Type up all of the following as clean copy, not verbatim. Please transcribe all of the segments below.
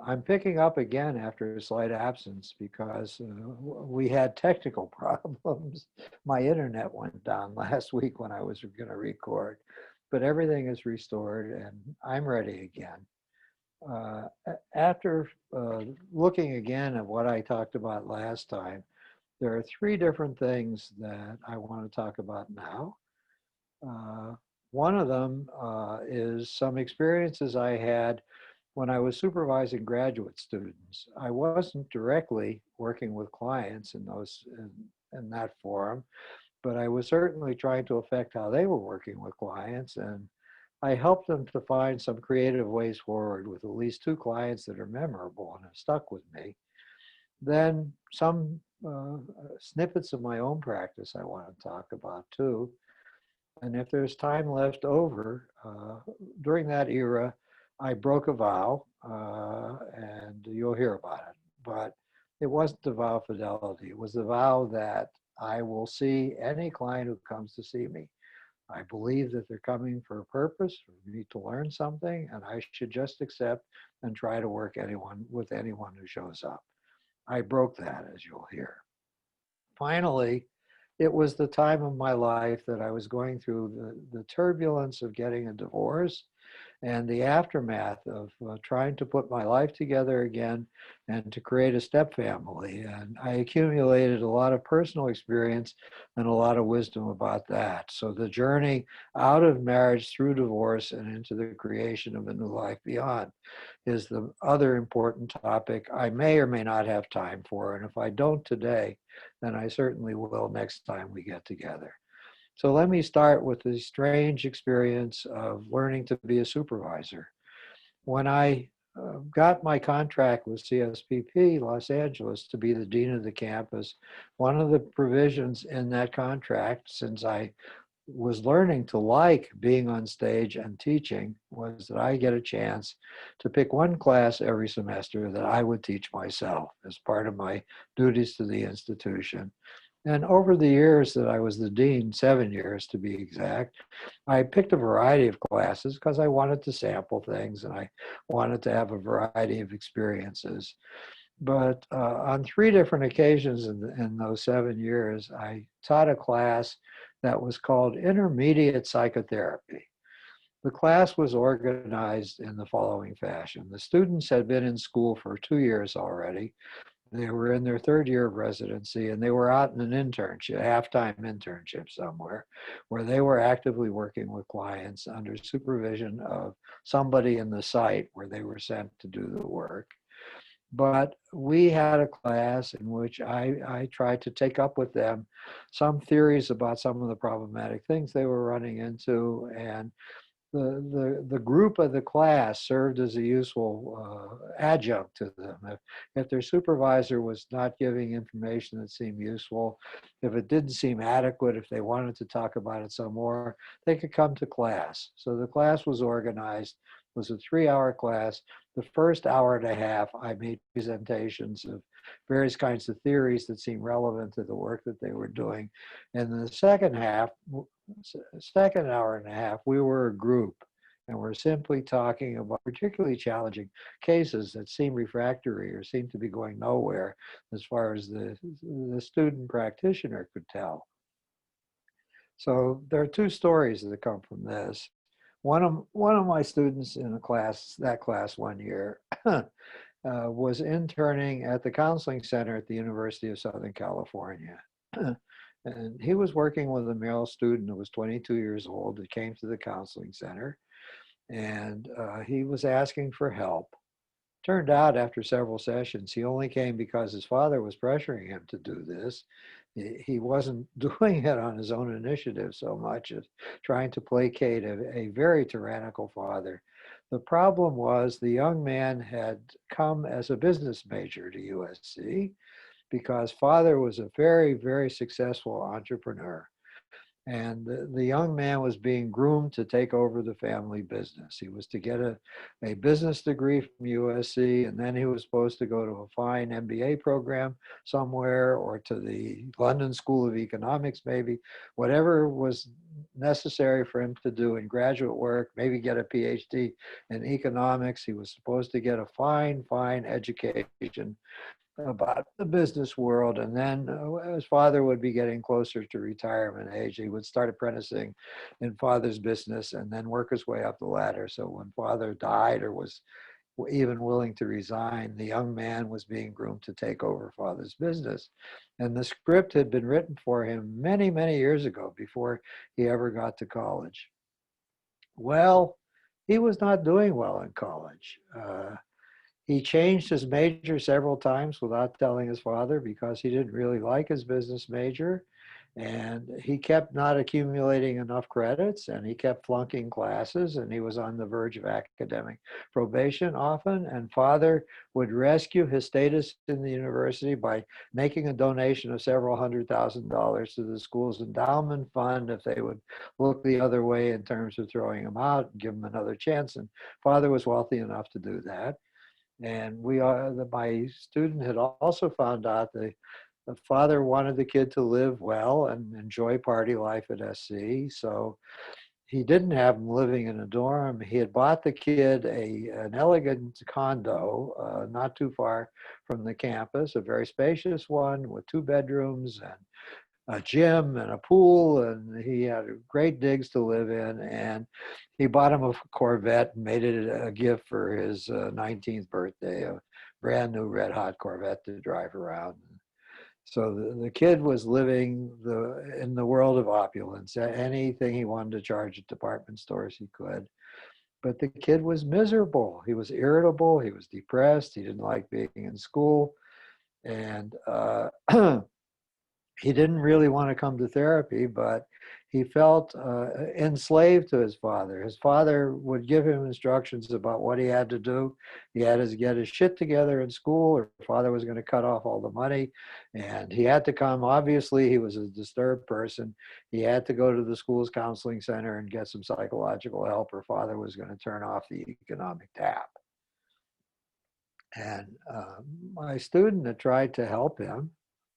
I'm picking up again after a slight absence because we had technical problems. My internet went down last week when I was going to record, but everything is restored and I'm ready again. After looking again at what I talked about last time, there are three different things that I want to talk about now. Uh, One of them is some experiences I had when I was supervising graduate students. I wasn't directly working with clients in that forum, but I was certainly trying to affect how they were working with clients, and I helped them to find some creative ways forward with at least two clients that are memorable and have stuck with me. Then some snippets of my own practice I want to talk about too. And if there's time left over, during that era, I broke a vow, and you'll hear about it. But it wasn't the vow of fidelity. It was the vow that I will see any client who comes to see me. I believe that they're coming for a purpose, for me to learn something, and I should just accept and try to work anyone who shows up. I broke that, as you'll hear. Finally, it was the time of my life that I was going through the turbulence of getting a divorce and the aftermath of trying to put my life together again and to create a step family. And I accumulated a lot of personal experience and a lot of wisdom about that. So the journey out of marriage through divorce and into the creation of a new life beyond is the other important topic I may or may not have time for. And if I don't today, then I certainly will next time we get together. So let me start with the strange experience of learning to be a supervisor. When I got my contract with CSPP Los Angeles to be the dean of the campus, one of the provisions in that contract, since I was learning to like being on stage and teaching, was that I get a chance to pick one class every semester that I would teach myself as part of my duties to the institution. And over the years that I was the dean, 7 years to be exact, I picked a variety of classes because I wanted to sample things and I wanted to have a variety of experiences. But on three different occasions in those 7 years, I taught a class that was called Intermediate Psychotherapy. The class was organized in the following fashion. The students had been in school for 2 years already. They were in their third year of residency and they were out in an internship, a half-time internship somewhere, where they were actively working with clients under supervision of somebody in the site where they were sent to do the work. But we had a class in which I tried to take up with them some theories about some of the problematic things they were running into, and the group of the class served as a useful adjunct to them. If their supervisor was not giving information that seemed useful, if it didn't seem adequate, if they wanted to talk about it some more, they could come to class. So the class was organized, was a 3-hour class. The first hour and a half, I made presentations of various kinds of theories that seemed relevant to the work that they were doing. And the second hour and a half, we were a group and we're simply talking about particularly challenging cases that seem refractory or seem to be going nowhere as far as the student practitioner could tell. So there are two stories that come from this. One of my students in that class 1 year, was interning at the counseling center at the University of Southern California. And he was working with a male student who was 22 years old that came to the counseling center. And he was asking for help. Turned out after several sessions, he only came because his father was pressuring him to do this. He wasn't doing it on his own initiative so much as trying to placate a very tyrannical father. The problem was the young man had come as a business major to USC because father was a very, very successful entrepreneur. And the young man was being groomed to take over the family business. He was to get a business degree from USC, and then he was supposed to go to a fine MBA program somewhere or to the London School of Economics, maybe. Whatever was necessary for him to do in graduate work, maybe get a PhD in economics. He was supposed to get a fine, fine education about the business world. And then his father would be getting closer to retirement age. He would start apprenticing in father's business and then work his way up the ladder. So when father died or was even willing to resign, the young man was being groomed to take over father's business. And the script had been written for him many, many years ago before he ever got to college. Well, he was not doing well in college. He changed his major several times without telling his father because he didn't really like his business major. And he kept not accumulating enough credits and he kept flunking classes and he was on the verge of academic probation often. And father would rescue his status in the university by making a donation of several $100,000 to the school's endowment fund if they would look the other way in terms of throwing him out and give him another chance. And father was wealthy enough to do that. And my student had also found out that the father wanted the kid to live well and enjoy party life at SC. So he didn't have him living in a dorm. He had bought the kid an elegant condo not too far from the campus, a very spacious one with 2 bedrooms and a gym and a pool, and he had great digs to live in. And he bought him a Corvette and made it a gift for his 19th birthday, a brand new red hot Corvette to drive around. So the kid was living in the world of opulence. Anything he wanted to charge at department stores, he could. But the kid was miserable. He was irritable. He was depressed. He didn't like being in school. And he didn't really want to come to therapy, but he felt enslaved to his father. His father would give him instructions about what he had to do. He had to get his shit together in school, or father was going to cut off all the money. And he had to come. Obviously, he was a disturbed person. He had to go to the school's counseling center and get some psychological help, or father was going to turn off the economic tap. And my student had tried to help him,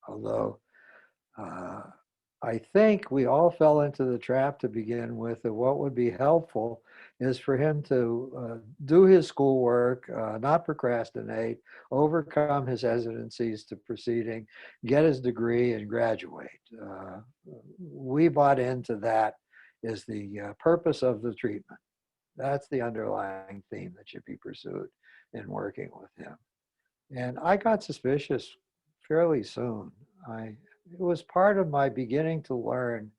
although uh, I think we all fell into the trap to begin with that what would be helpful is for him to do his schoolwork, not procrastinate, overcome his hesitancies to proceeding, get his degree, and graduate. We bought into that as the purpose of the treatment. That's the underlying theme that should be pursued in working with him. And I got suspicious fairly soon. It was part of my beginning to learn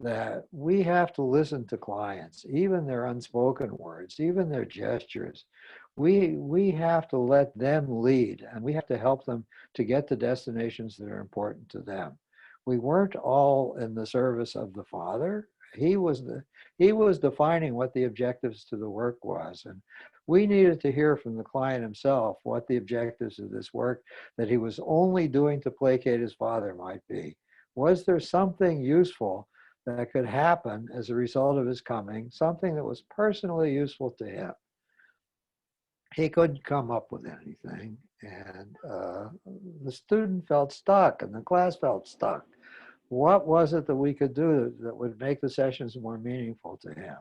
that we have to listen to clients, even their unspoken words, even their gestures. We have to let them lead and we have to help them to get to destinations that are important to them. We weren't all in the service of the father. He was defining what the objectives to the work was. And we needed to hear from the client himself what the objectives of this work that he was only doing to placate his father might be. Was there something useful that could happen as a result of his coming, something that was personally useful to him? He couldn't come up with anything. And the student felt stuck and the class felt stuck. What was it that we could do that would make the sessions more meaningful to him?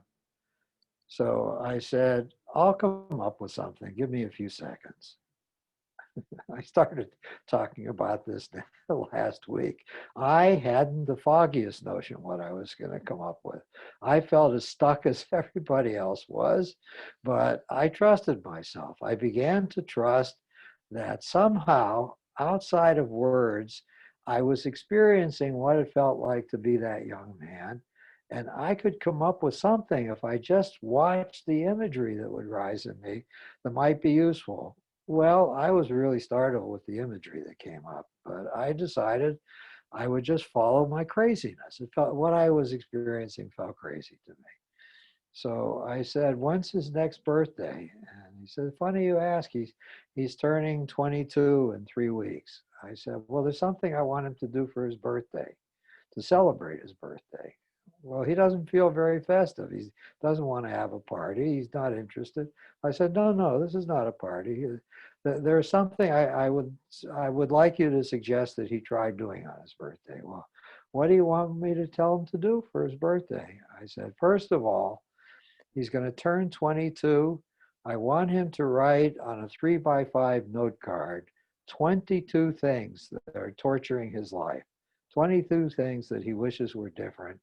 So I said, I'll come up with something. Give me a few seconds. I started talking about this last week. I hadn't the foggiest notion what I was going to come up with. I felt as stuck as everybody else was, but I trusted myself. I began to trust that somehow, outside of words, I was experiencing what it felt like to be that young man. And I could come up with something if I just watched the imagery that would rise in me that might be useful. Well, I was really startled with the imagery that came up, but I decided I would just follow my craziness. It felt what I was experiencing felt crazy to me. So I said, when's his next birthday? And he said, funny you ask, he's turning 22 in 3 weeks. I said, well, there's something I want him to do for his birthday, to celebrate his birthday. Well, he doesn't feel very festive. He doesn't want to have a party. He's not interested. I said, no, this is not a party. There's something I would like you to suggest that he try doing on his birthday. Well, what do you want me to tell him to do for his birthday? I said, first of all, he's going to turn 22. I want him to write on a 3x5 note card 22 things that are torturing his life, 22 things that he wishes were different,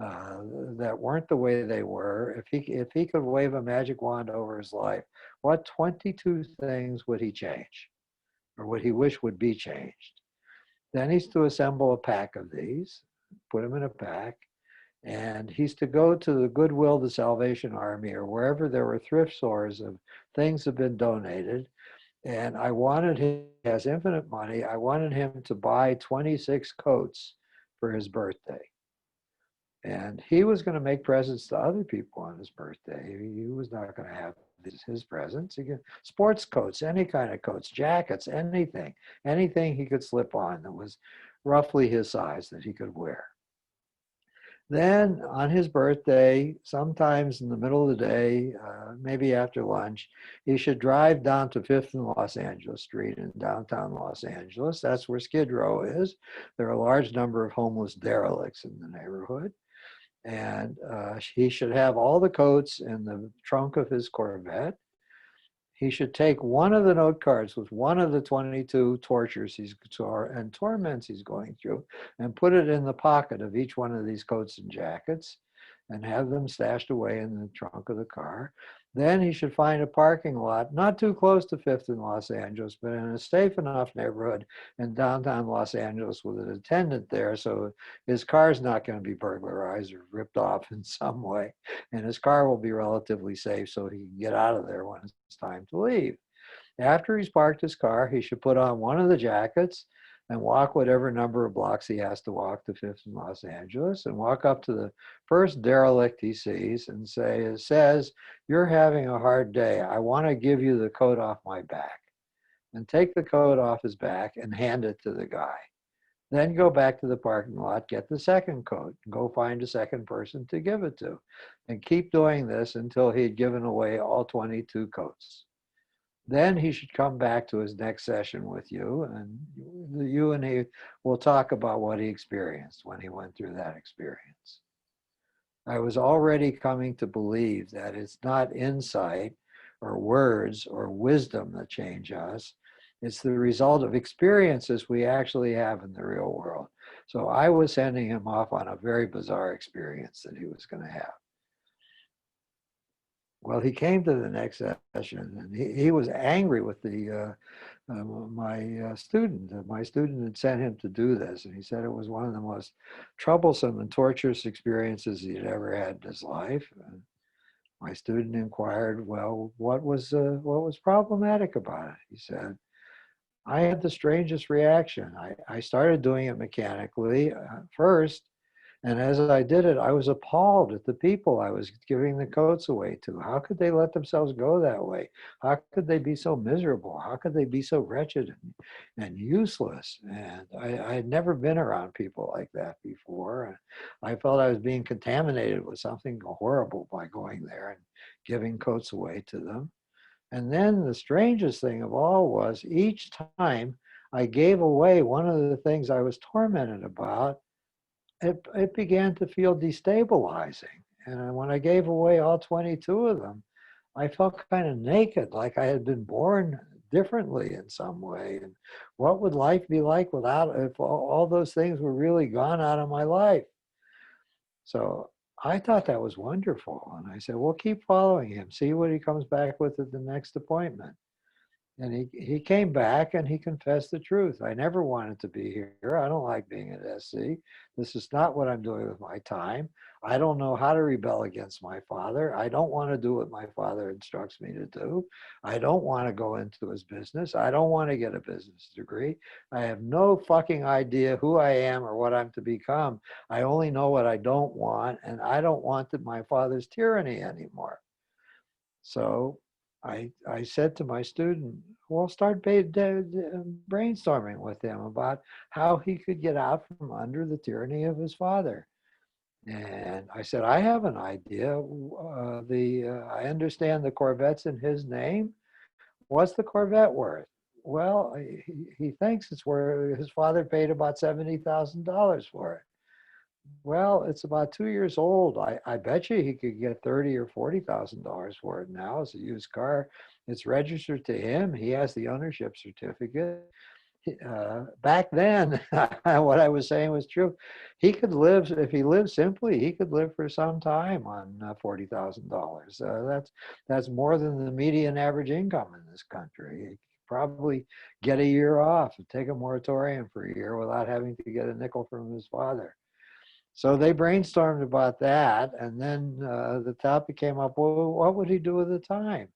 uh, that weren't the way they were. If he could wave a magic wand over his life, what 22 things would he change, or would he wish would be changed? Then he's to assemble a pack of these, put them in a pack, and he's to go to the Goodwill, the Salvation Army, or wherever there were thrift stores of things that have been donated. And I wanted him, he has infinite money, I wanted him to buy 26 coats for his birthday. And he was going to make presents to other people on his birthday. He was not going to have his presents. He could, sports coats, any kind of coats, jackets, anything he could slip on that was roughly his size that he could wear. Then on his birthday, sometimes in the middle of the day, maybe after lunch, he should drive down to 5th and Los Angeles Street in downtown Los Angeles. That's where Skid Row is. There are a large number of homeless derelicts in the neighborhood. And he should have all the coats in the trunk of his Corvette. He should take one of the note cards with one of the 22 tortures and torments he's going through and put it in the pocket of each one of these coats and jackets and have them stashed away in the trunk of the car. Then he should find a parking lot, not too close to 5th in Los Angeles, but in a safe enough neighborhood in downtown Los Angeles with an attendant there, so his car's not going to be burglarized or ripped off in some way. And his car will be relatively safe so he can get out of there when it's time to leave. After he's parked his car, he should put on one of the jackets and walk whatever number of blocks he has to walk to 5th in Los Angeles and walk up to the first derelict he sees and it says, you're having a hard day. I want to give you the coat off my back. And take the coat off his back and hand it to the guy. Then go back to the parking lot, get the second coat, and go find a second person to give it to. And keep doing this until he'd given away all 22 coats. Then he should come back to his next session with you, and you and he will talk about what he experienced when he went through that experience. I was already coming to believe that it's not insight or words or wisdom that change us. It's the result of experiences we actually have in the real world. So I was sending him off on a very bizarre experience that he was going to have. Well, he came to the next session and he was angry with my student. My student had sent him to do this, and he said it was one of the most troublesome and torturous experiences he'd ever had in his life. And my student inquired, well, what was problematic about it? He said, I had the strangest reaction. I started doing it mechanically first, and as I did it, I was appalled at the people I was giving the coats away to. How could they let themselves go that way? How could they be so miserable? How could they be so wretched and useless? And I had never been around people like that before. And I felt I was being contaminated with something horrible by going there and giving coats away to them. And then the strangest thing of all was each time I gave away one of the things I was tormented about, it began to feel destabilizing. And when I gave away all 22 of them, I felt kind of naked, like I had been born differently in some way. And what would life be like without, if all those things were really gone out of my life? So I thought that was wonderful. And I said, well, keep following him, see what he comes back with at the next appointment. And he came back and he confessed the truth. I never wanted to be here. I don't like being at SC. This is not what I'm doing with my time. I don't know how to rebel against my father. I don't want to do what my father instructs me to do. I don't want to go into his business. I don't want to get a business degree. I have no fucking idea who I am or what I'm to become. I only know what I don't want, and I don't want my father's tyranny anymore. So I said to my student, well, start brainstorming with him about how he could get out from under the tyranny of his father. And I said, I have an idea. I understand the Corvette's in his name. What's the Corvette worth? Well, he thinks it's where his father paid about $70,000 for it. Well, it's about 2 years old. I bet you he could get 30 or $40,000 for it now as a used car. It's registered to him. He has the ownership certificate. Back then, what I was saying was true. He could live, if he lived simply, he could live for some time on $40,000. That's more than the median average income in this country. He could probably get a year off and take a moratorium for a year without having to get a nickel from his father. So they brainstormed about that, and then the topic came up. Well, what would he do with the time?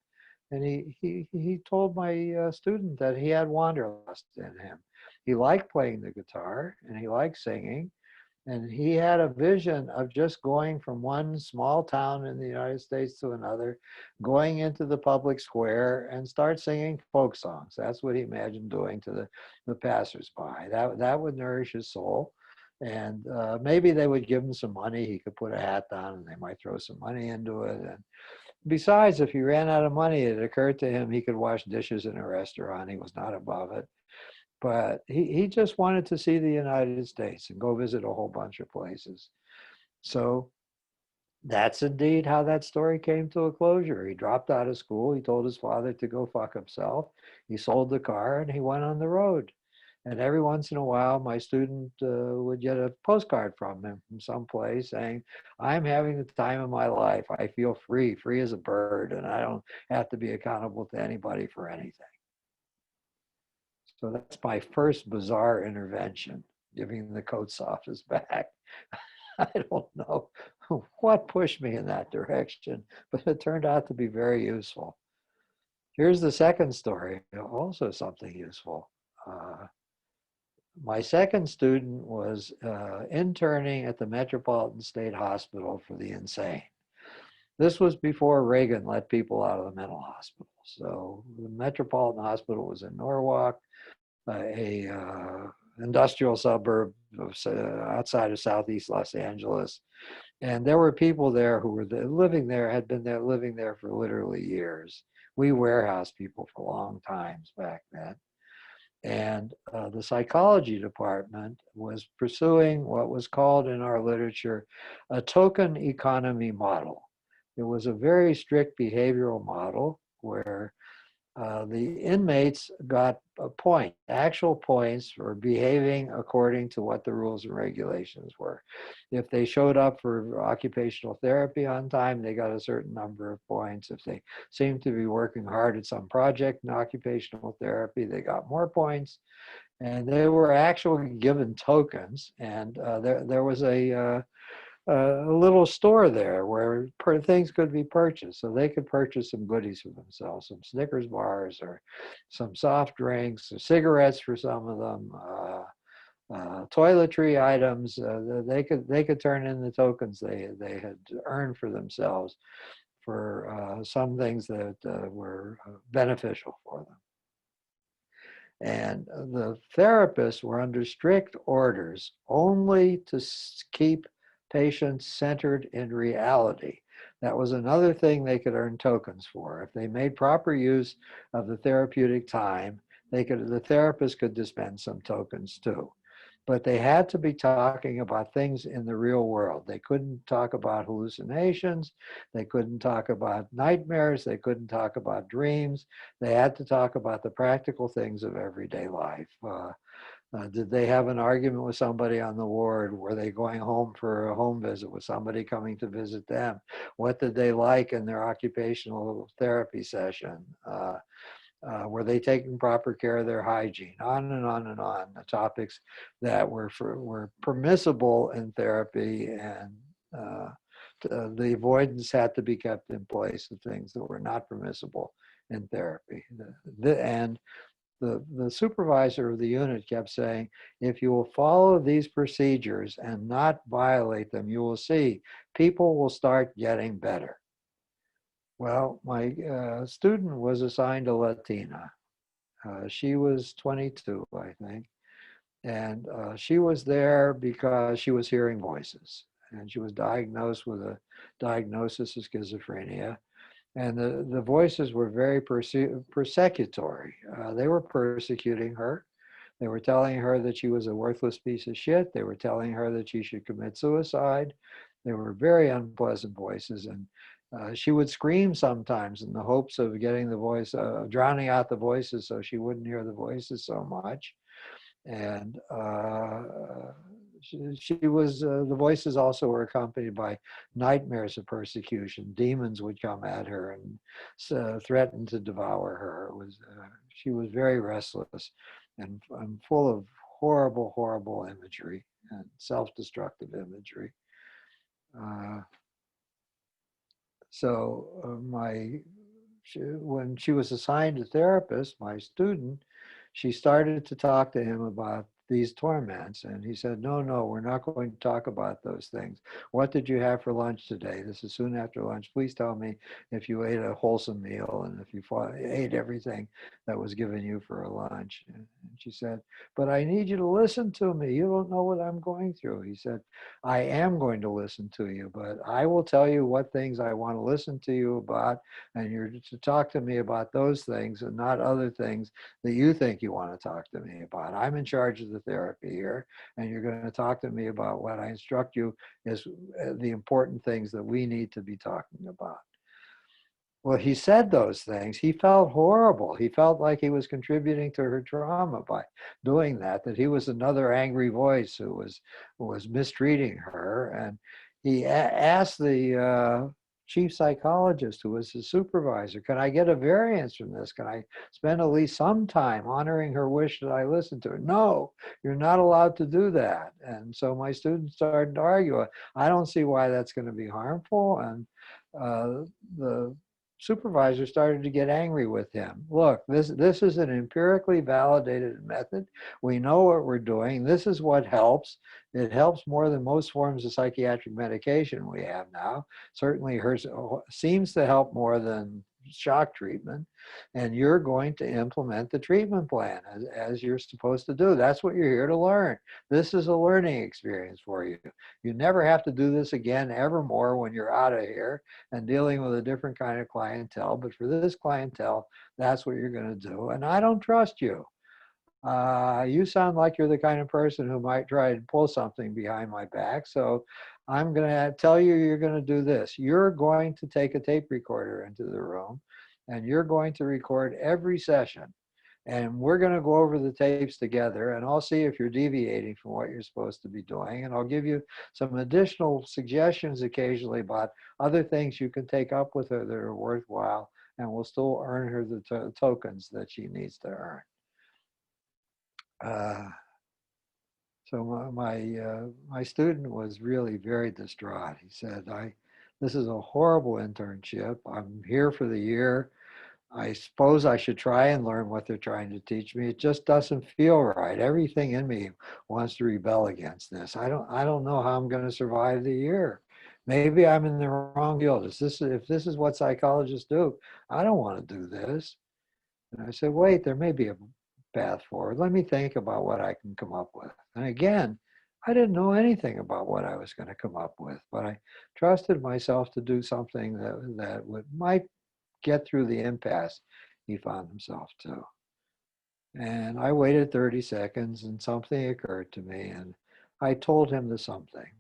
And he told my student that he had wanderlust in him. He liked playing the guitar and he liked singing, and he had a vision of just going from one small town in the United States to another, going into the public square and start singing folk songs. That's what he imagined doing to the passersby. That would nourish his soul. And maybe they would give him some money. He could put a hat on and they might throw some money into it. And besides, if he ran out of money, it occurred to him he could wash dishes in a restaurant. He was not above it. But he just wanted to see the United States and go visit a whole bunch of places. So that's indeed how that story came to a closure. He dropped out of school. He told his father to go fuck himself. He sold the car and he went on the road. And every once in a while, my student would get a postcard from him from someplace saying, I'm having the time of my life. I feel free, free as a bird, and I don't have to be accountable to anybody for anything. So that's my first bizarre intervention, giving the coat's off his back. I don't know what pushed me in that direction, but it turned out to be very useful. Here's the second story, also something useful. Uh, my second student was interning at the Metropolitan State Hospital for the insane. This was before Reagan let people out of the mental hospital. So the Metropolitan Hospital was in Norwalk, a industrial suburb of, outside of Southeast Los Angeles. And there were people there who were living there, had been there living there for literally years. We warehouse people for long times back then. And the psychology department was pursuing what was called in our literature a token economy model. It was a very strict behavioral model where the inmates got a point, actual points for behaving according to what the rules and regulations were. If they showed up for occupational therapy on time, they got a certain number of points. If they seemed to be working hard at some project in occupational therapy, they got more points. And they were actually given tokens. And there was a little store there where things could be purchased. So they could purchase some goodies for themselves, some Snickers bars or some soft drinks, or cigarettes for some of them, toiletry items. They could turn in the tokens they had earned for themselves for some things that were beneficial for them. And the therapists were under strict orders only to keep patients centered in reality. That was another thing they could earn tokens for. If they made proper use of the therapeutic time, the therapist could dispense some tokens too. But they had to be talking about things in the real world. They couldn't talk about hallucinations. They couldn't talk about nightmares. They couldn't talk about dreams. They had to talk about the practical things of everyday life. Did they have an argument with somebody on the ward? Were they going home for a home visit? Was somebody coming to visit them? What did they like in their occupational therapy session? Were they taking proper care of their hygiene? On and on and on. The topics that were permissible in therapy, and the avoidance had to be kept in place of things that were not permissible in therapy. And the supervisor of the unit kept saying, if you will follow these procedures and not violate them, you will see people will start getting better. Well, my student was assigned a Latina. She was 22, I think. And she was there because she was hearing voices. And she was diagnosed with a diagnosis of schizophrenia. And the voices were very persecutory. They were persecuting her. They were telling her that she was a worthless piece of shit. They were telling her that she should commit suicide. They were very unpleasant voices. And she would scream sometimes in the hopes of getting the voice, drowning out the voices so she wouldn't hear the voices so much. And she was, the voices also were accompanied by nightmares of persecution. Demons would come at her and threaten to devour her. It was, she was very restless and full of horrible, horrible imagery and self-destructive imagery. Uh, when she was assigned a therapist, my student, she started to talk to him about these torments. And he said, no, no, we're not going to talk about those things. What did you have for lunch today? This is soon after lunch. Please tell me if you ate a wholesome meal and if you ate everything that was given you for a lunch. And she said, but I need you to listen to me. You don't know what I'm going through. He said, I am going to listen to you, but I will tell you what things I want to listen to you about, and you're to talk to me about those things and not other things that you think you want to talk to me about. I'm in charge of the therapy here, and you're going to talk to me about what I instruct you is the important things that we need to be talking about. Well, he said those things. He felt horrible. He felt like he was contributing to her trauma by doing that he was another angry voice who was mistreating her. And he asked the chief psychologist, who was his supervisor, can I get a variance from this? Can I spend at least some time honoring her wish that I listen to her? No, you're not allowed to do that. And so my students started to argue. I don't see why that's going to be harmful. And the supervisor started to get angry with him. Look, this is an empirically validated method. We know what we're doing. This is what helps. It helps more than most forms of psychiatric medication we have now. Certainly hers seems to help more than shock treatment. And you're going to implement the treatment plan as you're supposed to do. That's what you're here to learn. This is a learning experience for you. You never have to do this again ever more when you're out of here and dealing with a different kind of clientele. But for this clientele, that's what you're going to do. And I don't trust you. You sound like you're the kind of person who might try to pull something behind my back. So I'm going to tell you you're going to do this. You're going to take a tape recorder into the room and you're going to record every session. And we're going to go over the tapes together and I'll see if you're deviating from what you're supposed to be doing. And I'll give you some additional suggestions occasionally about other things you can take up with her that are worthwhile and will still earn her the tokens that she needs to earn. Uh, so my student was really very distraught. He said, this is a horrible internship. I'm here for the year. I suppose I should try and learn what they're trying to teach me. It just doesn't feel right. Everything in me wants to rebel against this. I don't know how I'm going to survive the year. Maybe I'm in the wrong field. If this is what psychologists do, I don't want to do this. And I said, wait, there may be a path forward. Let me think about what I can come up with. And again, I didn't know anything about what I was going to come up with, but I trusted myself to do something might get through the impasse he found himself to. And I waited 30 seconds and something occurred to me and I told him the something.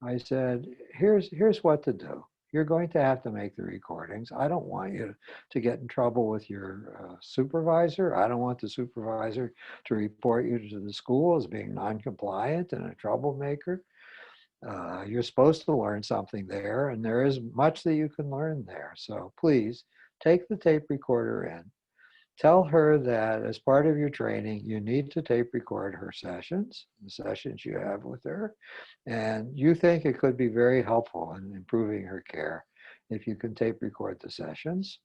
I said, here's what to do. You're going to have to make the recordings. I don't want you to get in trouble with your supervisor. I don't want the supervisor to report you to the school as being non-compliant and a troublemaker. You're supposed to learn something there, and there is much that you can learn there. So please take the tape recorder in. Tell her that as part of your training, you need to tape record her sessions, the sessions you have with her, and you think it could be very helpful in improving her care if you can tape record the sessions.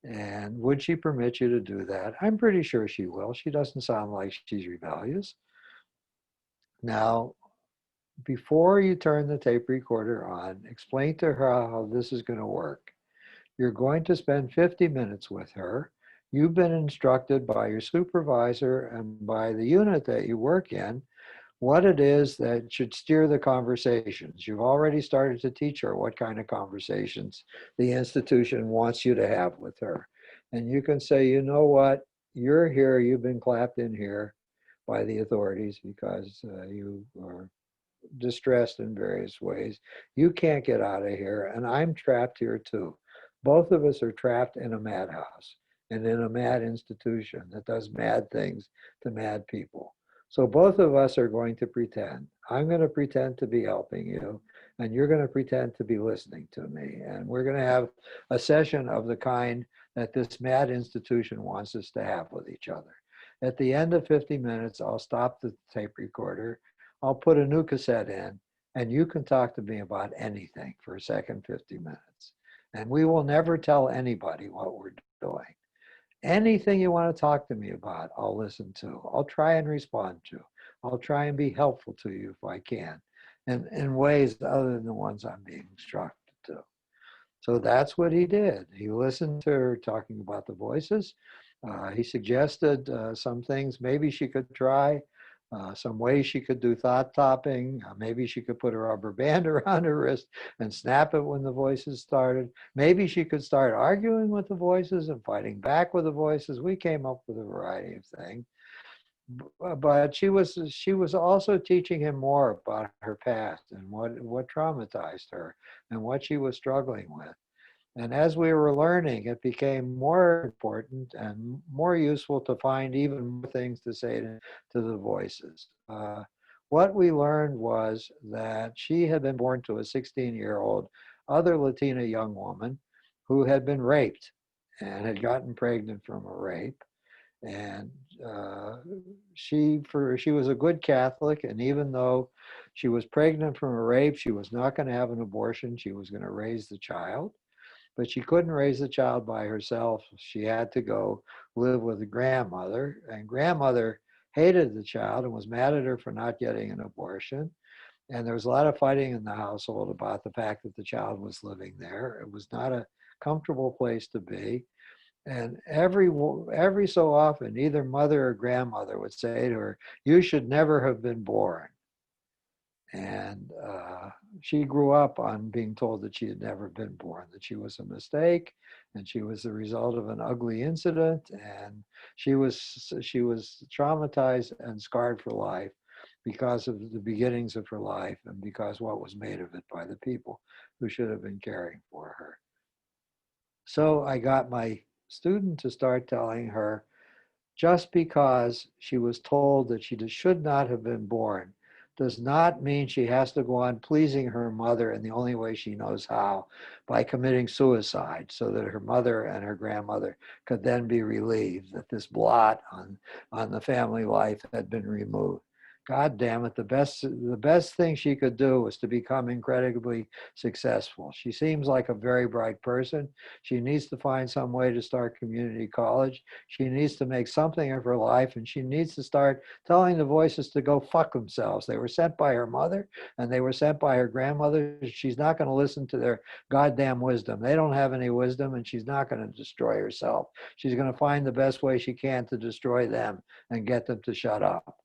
And would she permit you to do that? I'm pretty sure she will. She doesn't sound like she's rebellious. Now, before you turn the tape recorder on, explain to her how this is going to work. You're going to spend 50 minutes with her. You've been instructed by your supervisor and by the unit that you work in what it is that should steer the conversations. You've already started to teach her what kind of conversations the institution wants you to have with her. And you can say, you know what, you're here, you've been clapped in here. by the authorities because you are distressed in various ways. You can't get out of here, and I'm trapped here too. Both of us are trapped in a madhouse and in a mad institution that does mad things to mad people. So both of us are going to pretend. I'm going to pretend to be helping you, and you're going to pretend to be listening to me. And we're going to have a session of the kind that this mad institution wants us to have with each other. At the end of 50 minutes, I'll stop the tape recorder. I'll put a new cassette in, and you can talk to me about anything for a second 50 minutes. And we will never tell anybody what we're doing. Anything you want to talk to me about, I'll listen to. I'll try and respond to. I'll try and be helpful to you if I can, and in ways other than the ones I'm being instructed to. So that's what he did. He listened to her talking about the voices. He suggested some things maybe she could try, some ways she could do thought topping. Maybe she could put a rubber band around her wrist and snap it when the voices started. Maybe she could start arguing with the voices and fighting back with the voices. We came up with a variety of things. But she was also teaching him more about her past and what traumatized her and what she was struggling with. And as we were learning, it became more important and more useful to find even more things to say to the voices. What we learned was that she had been born to a 16-year-old other Latina young woman who had been raped and had gotten pregnant from a rape. And she was a good Catholic, and even though she was pregnant from a rape, she was not going to have an abortion. She was going to raise the child. But she couldn't raise the child by herself. She had to go live with a grandmother, and grandmother hated the child and was mad at her for not getting an abortion. And there was a lot of fighting in the household about the fact that the child was living there. It was not a comfortable place to be. And every so often, either mother or grandmother would say to her, "You should never have been born." And she grew up on being told that she had never been born, that she was a mistake, and she was the result of an ugly incident, and she was traumatized and scarred for life because of the beginnings of her life and because what was made of it by the people who should have been caring for her. So I got my student to start telling her just because she was told that she should not have been born does not mean she has to go on pleasing her mother in the only way she knows how, by committing suicide, so that her mother and her grandmother could then be relieved that this blot on the family life had been removed. God damn it, the best thing she could do was to become incredibly successful. She seems like a very bright person. She needs to find some way to start community college. She needs to make something of her life, and she needs to start telling the voices to go fuck themselves. They were sent by her mother and they were sent by her grandmother. She's not going to listen to their goddamn wisdom. They don't have any wisdom, and she's not going to destroy herself. She's going to find the best way she can to destroy them and get them to shut up.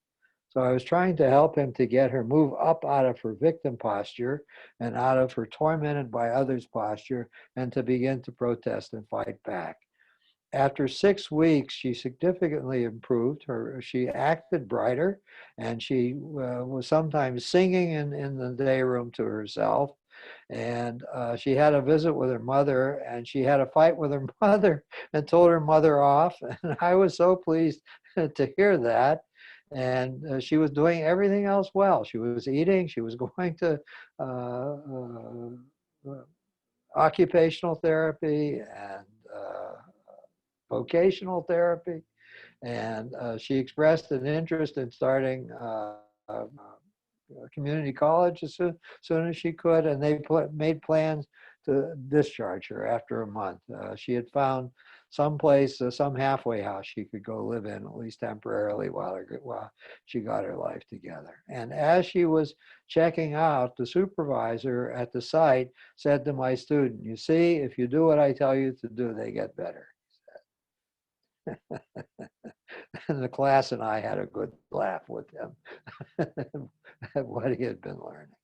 So I was trying to help him to get her move up out of her victim posture and out of her tormented by others posture, and to begin to protest and fight back. After 6 weeks, she significantly improved. She acted brighter, and she was sometimes singing in the day room to herself. And she had a visit with her mother, and she had a fight with her mother and told her mother off. And I was so pleased to hear that. And she was doing everything else well. She was eating. She was going to uh, occupational therapy and vocational therapy. And she expressed an interest in starting community college as soon as she could, and they made plans to discharge her after a month. She had found some place, some halfway house she could go live in, at least temporarily, while she got her life together. And as she was checking out, the supervisor at the site said to my student, "You see, if you do what I tell you to do, they get better." And the class and I had a good laugh with him at what he had been learning.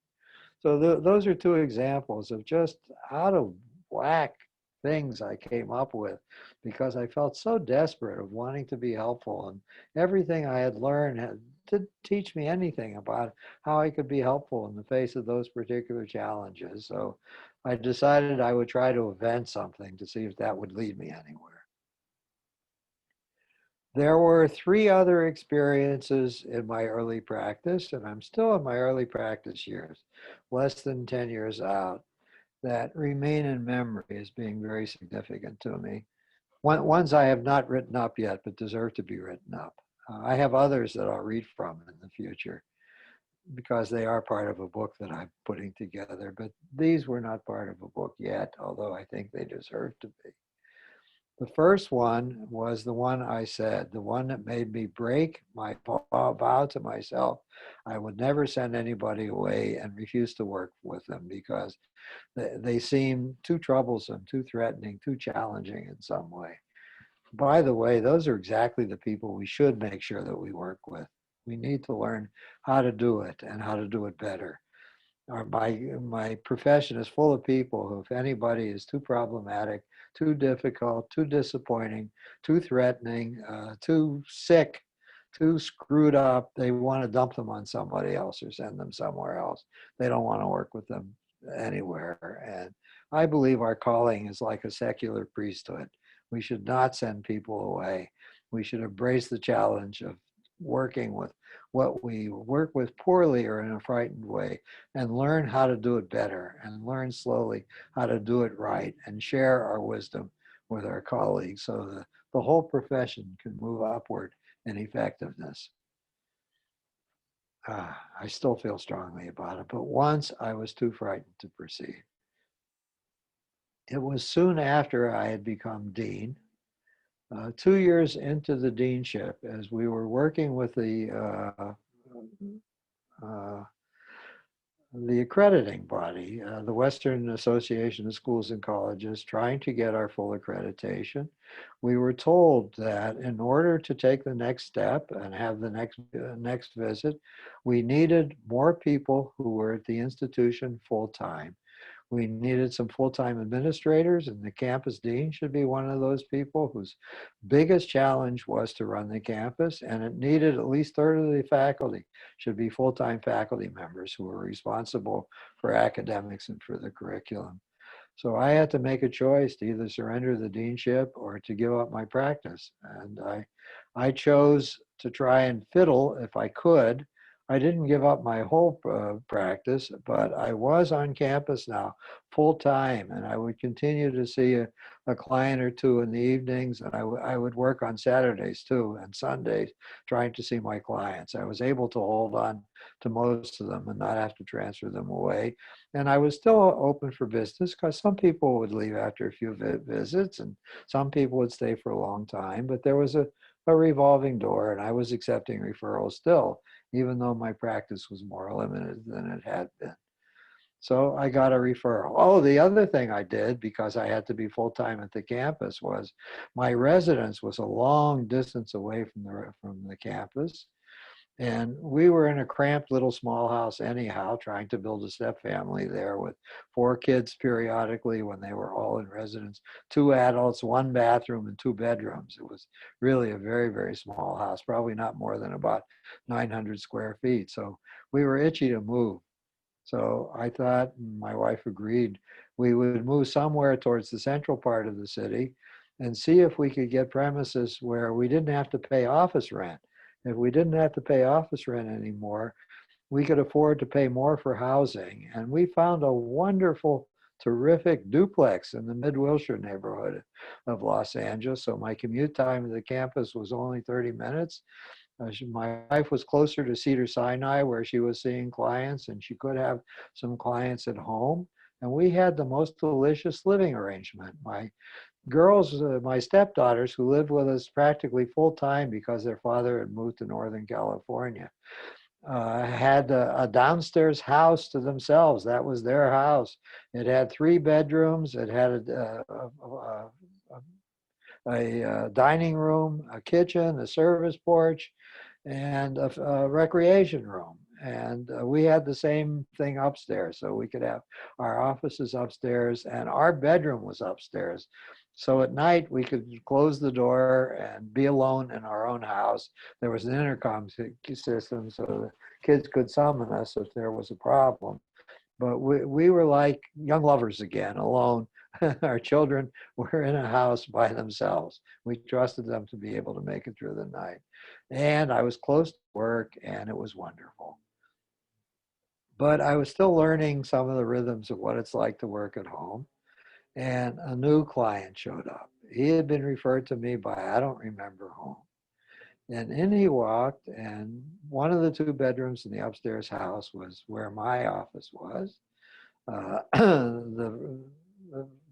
So those are two examples of just out of whack things I came up with because I felt so desperate of wanting to be helpful. And everything I had learned had to teach me anything about how I could be helpful in the face of those particular challenges. So I decided I would try to invent something to see if that would lead me anywhere. There were three other experiences in my early practice, and I'm still in my early practice years, less than 10 years out, that remain in memory as being very significant to me. Ones I have not written up yet, but deserve to be written up. I have others that I'll read from in the future because they are part of a book that I'm putting together, but these were not part of a book yet, although I think they deserve to be. The first one was the one I said, the one that made me break my vow to myself. I would never send anybody away and refuse to work with them because they seem too troublesome, too threatening, too challenging in some way. By the way, those are exactly the people we should make sure that we work with. We need to learn how to do it and how to do it better. My profession is full of people who, if anybody is too problematic, too difficult, too disappointing, too threatening, too sick, too screwed up, they want to dump them on somebody else or send them somewhere else. They don't want to work with them anywhere. And I believe our calling is like a secular priesthood. We should not send people away. We should embrace the challenge of working with what we work with poorly or in a frightened way and learn how to do it better and learn slowly how to do it right and share our wisdom with our colleagues so the whole profession can move upward in effectiveness. I still feel strongly about it, but once I was too frightened to proceed. It was soon after I had become dean, 2 years into the deanship, as we were working with uh, the accrediting body, the Western Association of Schools and Colleges, trying to get our full accreditation. We were told that in order to take the next step and have the next visit, we needed more people who were at the institution full time. We needed some full-time administrators, and the campus dean should be one of those people whose biggest challenge was to run the campus, and it needed at least a third of the faculty should be full-time faculty members who were responsible for academics and for the curriculum. So I had to make a choice to either surrender the deanship or to give up my practice. And I chose to try and fiddle if I could. I didn't give up my whole practice, but I was on campus now full time, and I would continue to see a client or two in the evenings, and I would work on Saturdays too and Sundays trying to see my clients. I was able to hold on to most of them and not have to transfer them away. And I was still open for business because some people would leave after a few visits and some people would stay for a long time. But there was a revolving door, and I was accepting referrals still, even though my practice was more limited than it had been. So I got a referral. Oh, the other thing I did, because I had to be full-time at the campus, was my residence was a long distance away from the campus. And we were in a cramped little small house anyhow, trying to build a step family there with 4 kids periodically when they were all in residence, 2 adults, 1 bathroom, and 2 bedrooms. It was really a very, very small house, probably not more than about 900 square feet. So we were itchy to move. So I thought, and my wife agreed, we would move somewhere towards the central part of the city and see if we could get premises where we didn't have to pay office rent. If we didn't have to pay office rent anymore, we could afford to pay more for housing. And we found a wonderful, terrific duplex in the Mid-Wilshire neighborhood of Los Angeles. So my commute time to the campus was only 30 minutes. My wife was closer to Cedars-Sinai where she was seeing clients, and she could have some clients at home. And we had the most delicious living arrangement. My girls, my stepdaughters, who lived with us practically full time because their father had moved to Northern California, had a downstairs house to themselves. That was their house. It had 3 bedrooms. It had a dining room, a kitchen, a service porch, and a recreation room. And we had the same thing upstairs. So we could have our offices upstairs and our bedroom was upstairs. So at night we could close the door and be alone in our own house. There was an intercom system so the kids could summon us if there was a problem. But we were like young lovers again, alone. Our children were in a house by themselves. We trusted them to be able to make it through the night. And I was close to work and it was wonderful. But I was still learning some of the rhythms of what it's like to work at home. And a new client showed up. He had been referred to me by I don't remember whom. And in he walked, and one of the two bedrooms in the upstairs house was where my office was.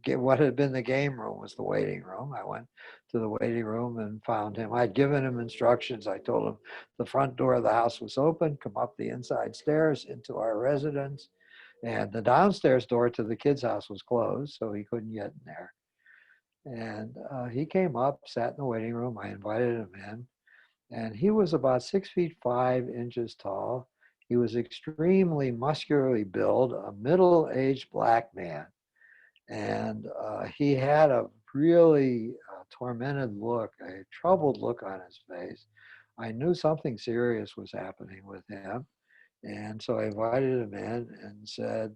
What had been the game room was the waiting room. I went to the waiting room and found him. I'd given him instructions. I told him the front door of the house was open, come up the inside stairs into our residence. And the downstairs door to the kids' house was closed, so he couldn't get in there. And he came up, sat in the waiting room. I invited him in. And he was about 6 feet 5 inches tall. He was extremely muscularly built, a middle-aged black man. And he had a really tormented look, a troubled look on his face. I knew something serious was happening with him. And so I invited him in and said,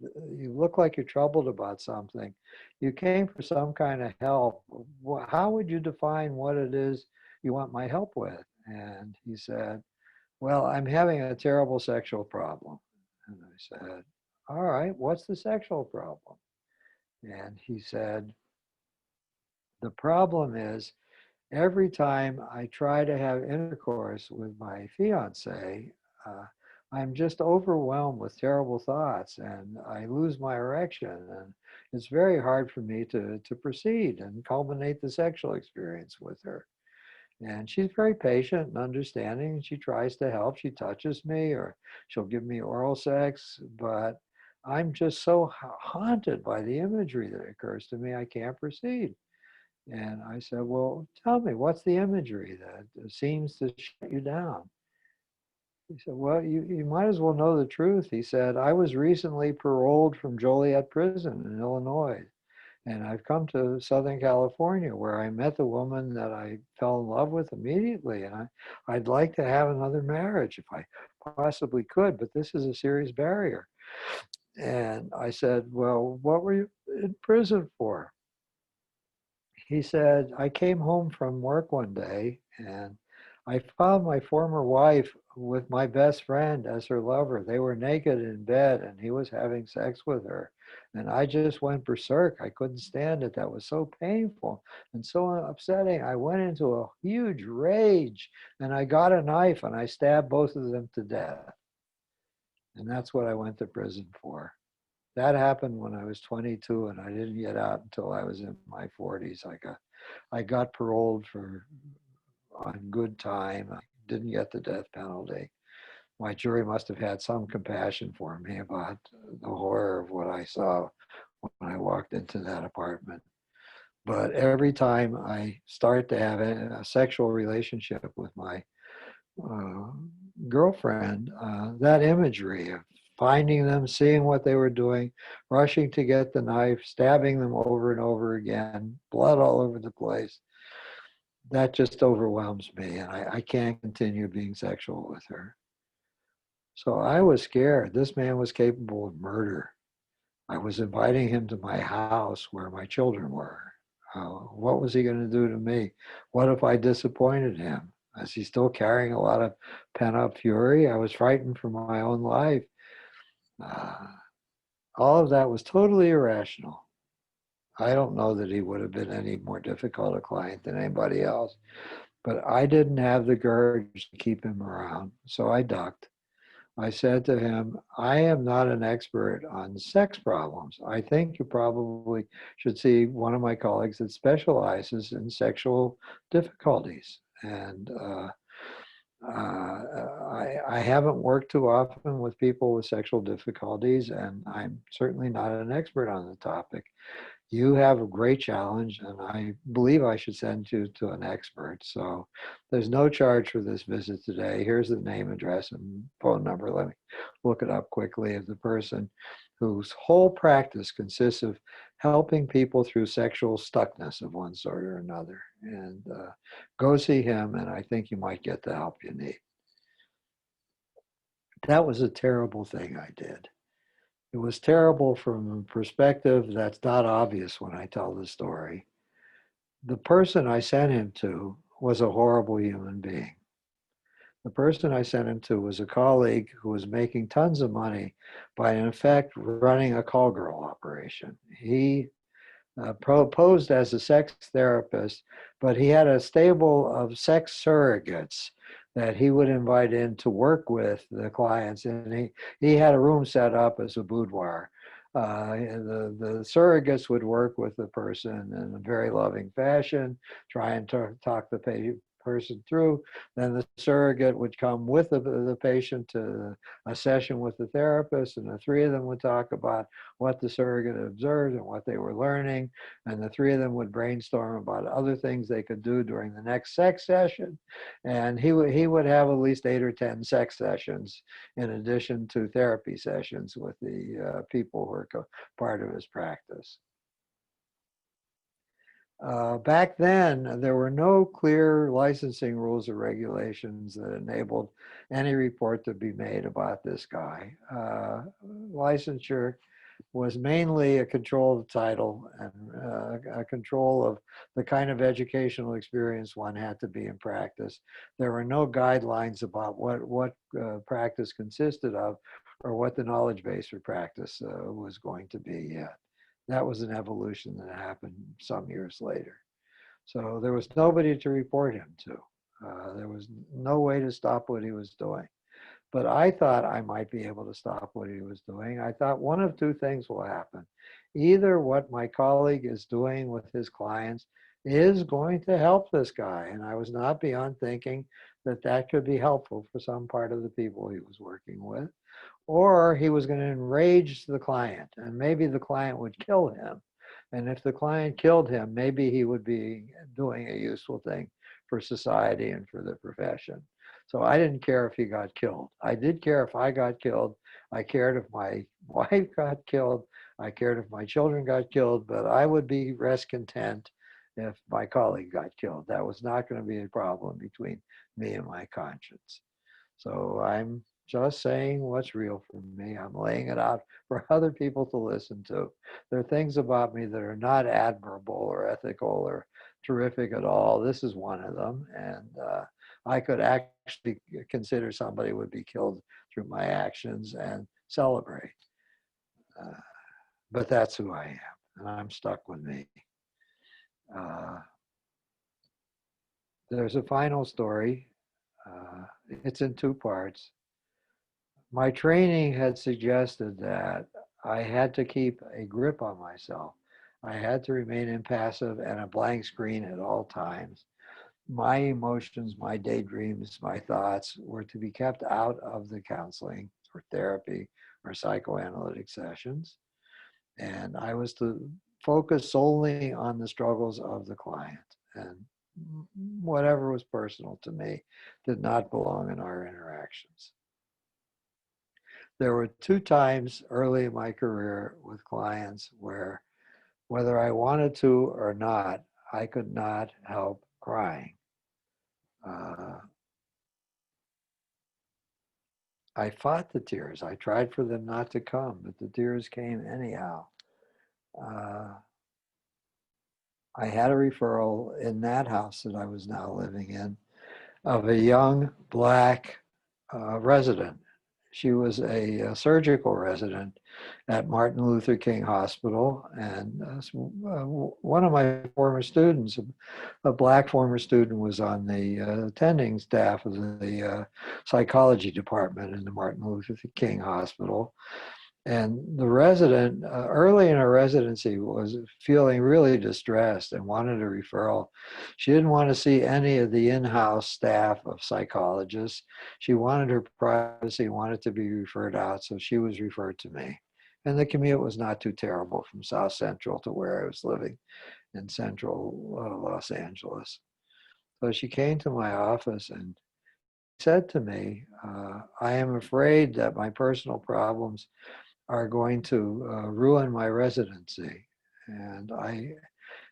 you look like you're troubled about something. You came for some kind of help. How would you define what it is you want my help with? And he said, well, I'm having a terrible sexual problem. And I said, all right, what's the sexual problem? And he said, the problem is every time I try to have intercourse with my fiance, uh, I'm just overwhelmed with terrible thoughts and I lose my erection. And it's very hard for me to proceed and culminate the sexual experience with her. And she's very patient and understanding. She tries to help. She touches me or she'll give me oral sex, but I'm just so haunted by the imagery that occurs to me, I can't proceed. And I said, well, tell me, what's the imagery that seems to shut you down? He said, well, you might as well know the truth. He said, I was recently paroled from Joliet Prison in Illinois. And I've come to Southern California where I met the woman that I fell in love with immediately. And I'd like to have another marriage if I possibly could, but this is a serious barrier. And I said, well, what were you in prison for? He said, I came home from work one day and I found my former wife with my best friend as her lover. They were naked in bed and he was having sex with her. And I just went berserk. I couldn't stand it. That was so painful and so upsetting. I went into a huge rage and I got a knife and I stabbed both of them to death. And that's what I went to prison for. That happened when I was 22 and I didn't get out until I was in my 40s. I got paroled for on good time. I didn't get the death penalty. My jury must have had some compassion for me about the horror of what I saw when I walked into that apartment. But every time I start to have a sexual relationship with my uh, girlfriend, that imagery of finding them, seeing what they were doing, rushing to get the knife, stabbing them over and over again, blood all over the place, that just overwhelms me. And I can't continue being sexual with her. So I was scared. This man was capable of murder. I was inviting him to my house where my children were. What was he going to do to me? What if I disappointed him? Is he still carrying a lot of pent up fury? I was frightened for my own life. Uh, all of that was totally irrational. I don't know that he would have been any more difficult a client than anybody else, but I didn't have the courage to keep him around. So I ducked. I said to him, I am not an expert on sex problems. I think you probably should see one of my colleagues that specializes in sexual difficulties. And I haven't worked too often with people with sexual difficulties, and I'm certainly not an expert on the topic. You have a great challenge, and I believe I should send you to an expert. So there's no charge for this visit today. Here's the name, address, and phone number. Let me look it up quickly of the person whose whole practice consists of helping people through sexual stuckness of one sort or another. And go see him, and I think you might get the help you need. That was a terrible thing I did. It was terrible from a perspective that's not obvious when I tell the story. The person I sent him to was a horrible human being. The person I sent him to was a colleague who was making tons of money by, in effect, running a call girl operation. He proposed as a sex therapist, but he had a stable of sex surrogates that he would invite in to work with the clients. And he had a room set up as a boudoir. The surrogates would work with the person in a very loving fashion, try and talk the person through. Then the surrogate would come with the patient to a session with the therapist, and the three of them would talk about what the surrogate observed and what they were learning. And the three of them would brainstorm about other things they could do during the next sex session. And he would have at least 8 or 10 sex sessions in addition to therapy sessions with the people who were part of his practice. Back then, there were no clear licensing rules or regulations that enabled any report to be made about this guy. Licensure was mainly a control of the title and a control of the kind of educational experience one had to be in practice. There were no guidelines about what practice consisted of or what the knowledge base for practice was going to be yet. That was an evolution that happened some years later. So there was nobody to report him to. There was no way to stop what he was doing. But I thought I might be able to stop what he was doing. I thought one of two things will happen. Either what my colleague is doing with his clients is going to help this guy. And I was not beyond thinking that that could be helpful for some part of the people he was working with. Or he was going to enrage the client, and maybe the client would kill him. And if the client killed him, maybe he would be doing a useful thing for society and for the profession. So I didn't care if he got killed. I did care if I got killed. I cared if my wife got killed. I cared if my children got killed, but I would be rest content if my colleague got killed. That was not going to be a problem between me and my conscience. So I'm just saying what's real for me. I'm laying it out for other people to listen to. There are things about me that are not admirable or ethical or terrific at all. This is one of them. And I could actually consider somebody would be killed through my actions and celebrate. Uh, but that's who I am, and I'm stuck with me. Uh, there's a final story. It's in two parts. My training had suggested that I had to keep a grip on myself. I had to remain impassive and a blank screen at all times. My emotions, my daydreams, my thoughts were to be kept out of the counseling or therapy or psychoanalytic sessions. And I was to focus solely on the struggles of the client. And whatever was personal to me did not belong in our interactions. There were two times early in my career with clients where, whether I wanted to or not, I could not help crying. Uh, I fought the tears. I tried for them not to come, but the tears came anyhow. Uh, I had a referral in that house that I was now living in of a young Black resident. She was a surgical resident at Martin Luther King Hospital. And one of my former students, a Black former student, was on the attending staff of the psychology department in the Martin Luther King Hospital. And the resident, early in her residency, was feeling really distressed and wanted a referral. She didn't want to see any of the in-house staff of psychologists. She wanted her privacy, wanted to be referred out, so she was referred to me. And the commute was not too terrible from South Central to where I was living in central Los Angeles. So she came to my office and said to me, I am afraid that my personal problems are going to ruin my residency. And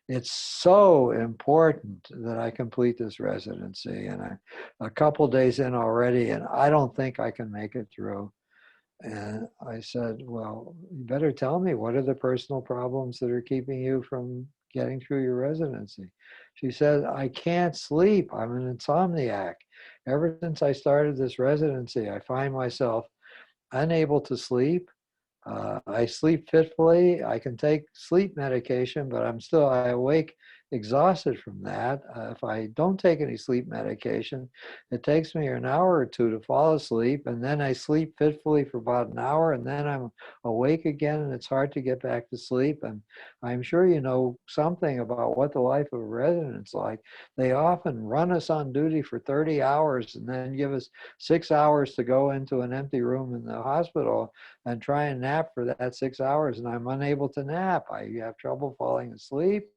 it's so important that I complete this residency. And I'm a couple days in already, and I don't think I can make it through. And I said, well, you better tell me, what are the personal problems that are keeping you from getting through your residency? She said, I can't sleep. I'm an insomniac. Ever since I started this residency, I find myself unable to sleep. I sleep fitfully. I can take sleep medication, but I awake exhausted from that. If I don't take any sleep medication, it takes me an hour or two to fall asleep, and then I sleep fitfully for about an hour, and then I'm awake again, and it's hard to get back to sleep. And I'm sure you know something about what the life of a resident's like. They often run us on duty for 30 hours and then give us 6 hours to go into an empty room in the hospital and try and nap for that 6 hours, and I'm unable to nap. I have trouble falling asleep.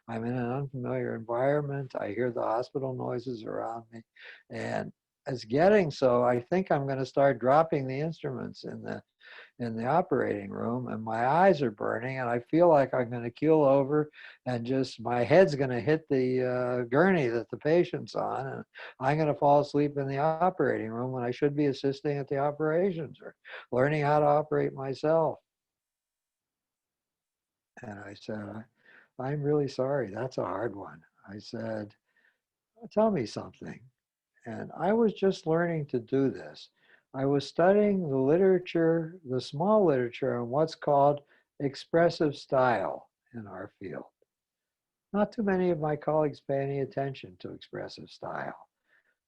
I'm in an unfamiliar environment. I hear the hospital noises around me. And it's getting so I think I'm going to start dropping the instruments in the operating room, and my eyes are burning, and I feel like I'm going to keel over, and just my head's going to hit the gurney that the patient's on, and I'm going to fall asleep in the operating room when I should be assisting at the operations or learning how to operate myself. And I said, I'm really sorry. That's a hard one. I said, tell me something. And I was just learning to do this. I was studying the literature, the small literature on what's called expressive style in our field. Not too many of my colleagues pay any attention to expressive style.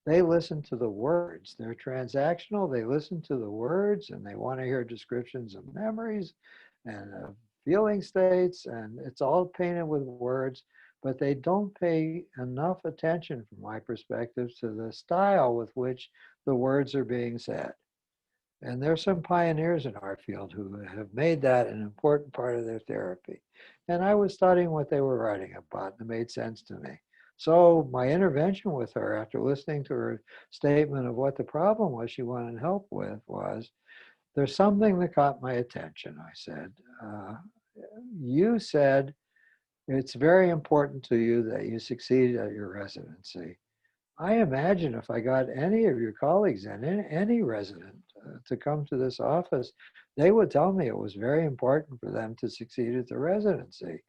They listen to the words. They're transactional. They listen to the words and they want to hear descriptions of memories and feeling states, and it's all painted with words, but they don't pay enough attention, from my perspective, to the style with which the words are being said. And there's some pioneers in our field who have made that an important part of their therapy. And I was studying what they were writing about, and it made sense to me. So my intervention with her, after listening to her statement of what the problem was she wanted help with, was, there's something that caught my attention. I said, you said it's very important to you that you succeed at your residency. I imagine if I got any of your colleagues and any resident to come to this office, they would tell me it was very important for them to succeed at the residency,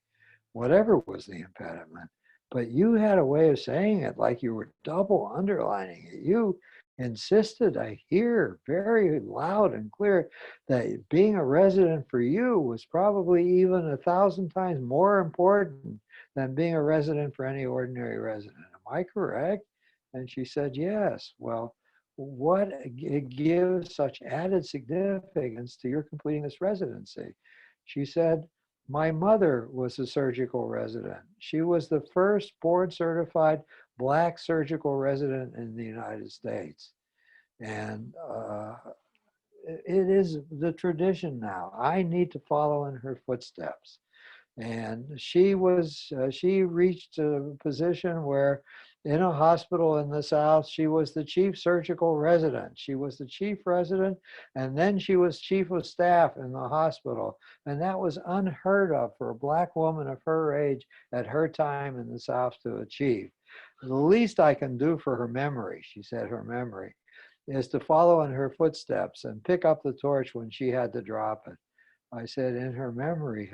whatever was the impediment. But you had a way of saying it like you were double underlining it. You insisted, I hear very loud and clear, that being a resident for you was probably even 1,000 times more important than being a resident for any ordinary resident. Am I correct? And she said, yes. Well, what it gives such added significance to your completing this residency? She said, my mother was a surgical resident. She was the first board certified Black surgical resident in the United States. And it is the tradition now. I need to follow in her footsteps. And she reached a position where in a hospital in the South, she was the chief surgical resident. She was the chief resident, and then she was chief of staff in the hospital. And that was unheard of for a Black woman of her age at her time in the South to achieve. The least I can do for her memory, she said, her memory, is to follow in her footsteps and pick up the torch when she had to drop it. I said, in her memory,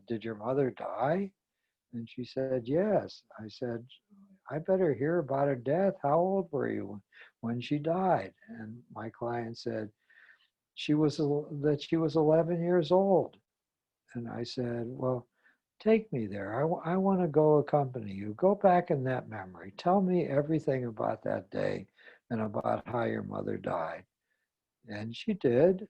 did your mother die? And she said, yes. I said, I better hear about her death. How old were you when she died? And my client said, that she was 11 years old. And I said, well, take me there. I want to go accompany you. Go back in that memory. Tell me everything about that day and about how your mother died. And she did.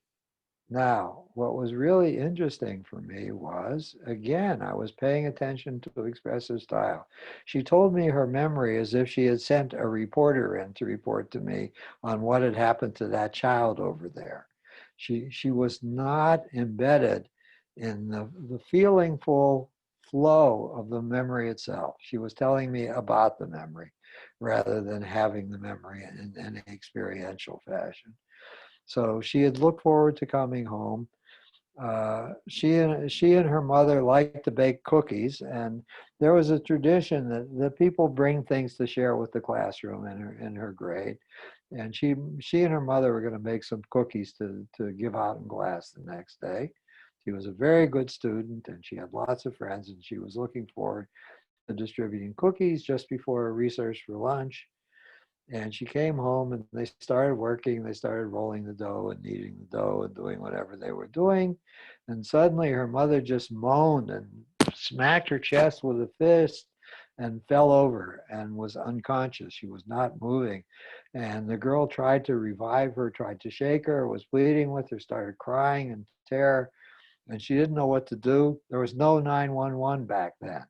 Now, what was really interesting for me was, again, I was paying attention to expressive style. She told me her memory as if she had sent a reporter in to report to me on what had happened to that child over there. She was not embedded in the feelingful flow of the memory itself. She was telling me about the memory rather than having the memory in an experiential fashion. So she had looked forward to coming home. She and her mother liked to bake cookies, and there was a tradition that people bring things to share with the classroom in her grade. And she and her mother were going to make some cookies to give out in class the next day. She was a very good student, and she had lots of friends, and she was looking forward to distributing cookies just before recess for lunch. And she came home and they started working. They started rolling the dough and kneading the dough and doing whatever they were doing. And suddenly her mother just moaned and smacked her chest with a fist and fell over and was unconscious. She was not moving. And the girl tried to revive her, tried to shake her, was pleading with her, started crying in terror. And she didn't know what to do. There was no 911 back then.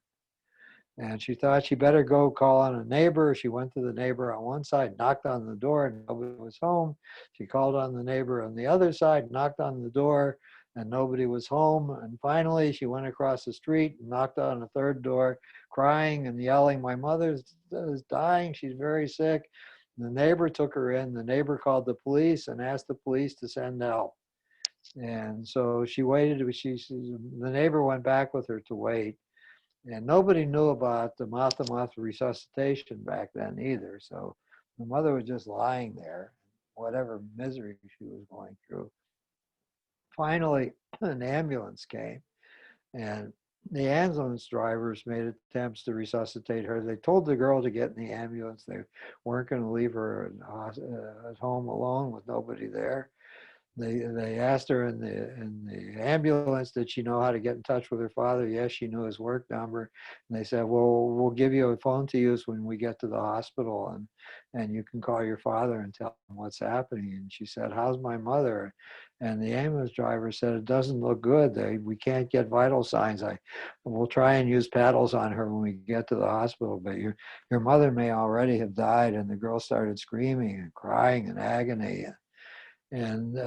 And she thought she better go call on a neighbor. She went to the neighbor on one side, knocked on the door, and nobody was home. She called on the neighbor on the other side, knocked on the door, and nobody was home. And finally, she went across the street and knocked on a third door, crying and yelling, "My mother is dying. She's very sick." And the neighbor took her in. The neighbor called the police and asked the police to send help. And so she waited. The neighbor went back with her to wait. And nobody knew about the mouth-to-mouth resuscitation back then either. So the mother was just lying there, whatever misery she was going through. Finally, an ambulance came, and the ambulance drivers made attempts to resuscitate her. They told the girl to get in the ambulance. They weren't going to leave her at home alone with nobody there. They asked her in the ambulance, did she know how to get in touch with her father? Yes, she knew his work number. And they said, well, we'll give you a phone to use when we get to the hospital, and you can call your father and tell him what's happening. And she said, how's my mother? And the ambulance driver said, it doesn't look good. We can't get vital signs. We'll try and use paddles on her when we get to the hospital, but your mother may already have died. And the girl started screaming and crying in agony. And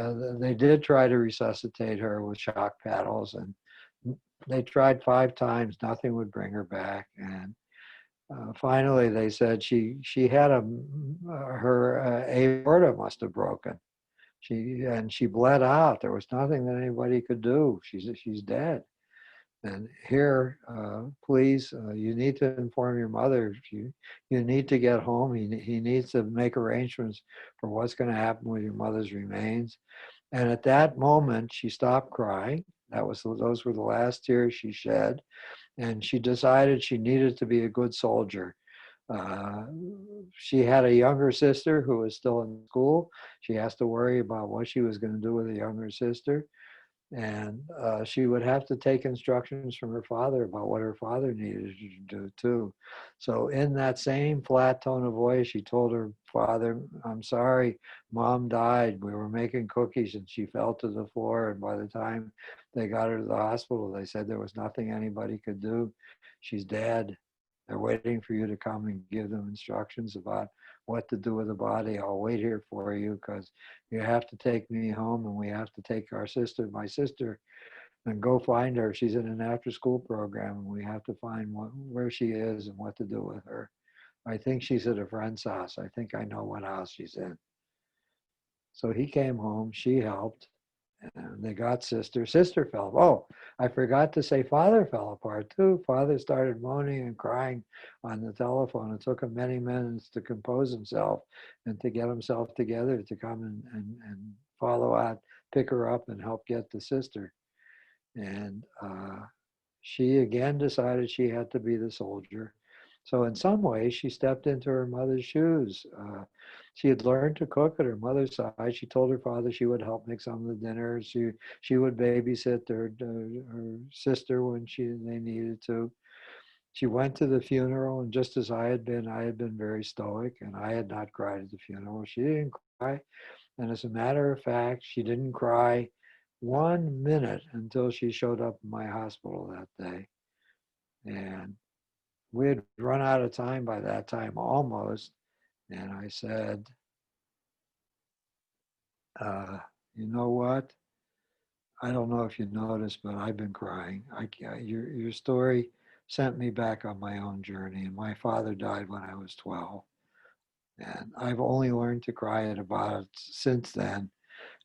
they did try to resuscitate her with shock paddles, and they tried 5 times. Nothing would bring her back. And finally, they said she had her aorta must have broken. She bled out. There was nothing that anybody could do. She's dead. And here, please, you need to inform your mother. You need to get home. He needs to make arrangements for what's going to happen with your mother's remains. And at that moment, she stopped crying. Those were the last tears she shed. And she decided she needed to be a good soldier. Uh, she had a younger sister who was still in school. She has to worry about what she was going to do with a younger sister. And she would have to take instructions from her father about what her father needed to do too. So in that same flat tone of voice, she told her father, I'm sorry, mom died. We were making cookies and she fell to the floor. And by the time they got her to the hospital, they said there was nothing anybody could do. She's dead. They're waiting for you to come and give them instructions about what to do with the body. I'll wait here for you because you have to take me home and we have to take my sister, and go find her. She's in an after school program and we have to find where she is and what to do with her. I think she's at a friend's house. I think I know what house she's in. So he came home, she helped, and they got sister. Sister fell. Oh, I forgot to say father fell apart too. Father started moaning and crying on the telephone. It took him many minutes to compose himself and to get himself together to come and follow out, pick her up and help get the sister. And she again decided she had to be the soldier. So in some ways, she stepped into her mother's shoes. She had learned to cook at her mother's side. She told her father she would help make some of the dinners. She would babysit her sister when they needed to. She went to the funeral, and just as I had been very stoic, and I had not cried at the funeral. She didn't cry, and as a matter of fact, she didn't cry 1 minute until she showed up in my hospital that day. And we had run out of time by that time almost. And I said, you know what? I don't know if you noticed, but I've been crying. Your story sent me back on my own journey. And my father died when I was 12. And I've only learned to cry at about it since then.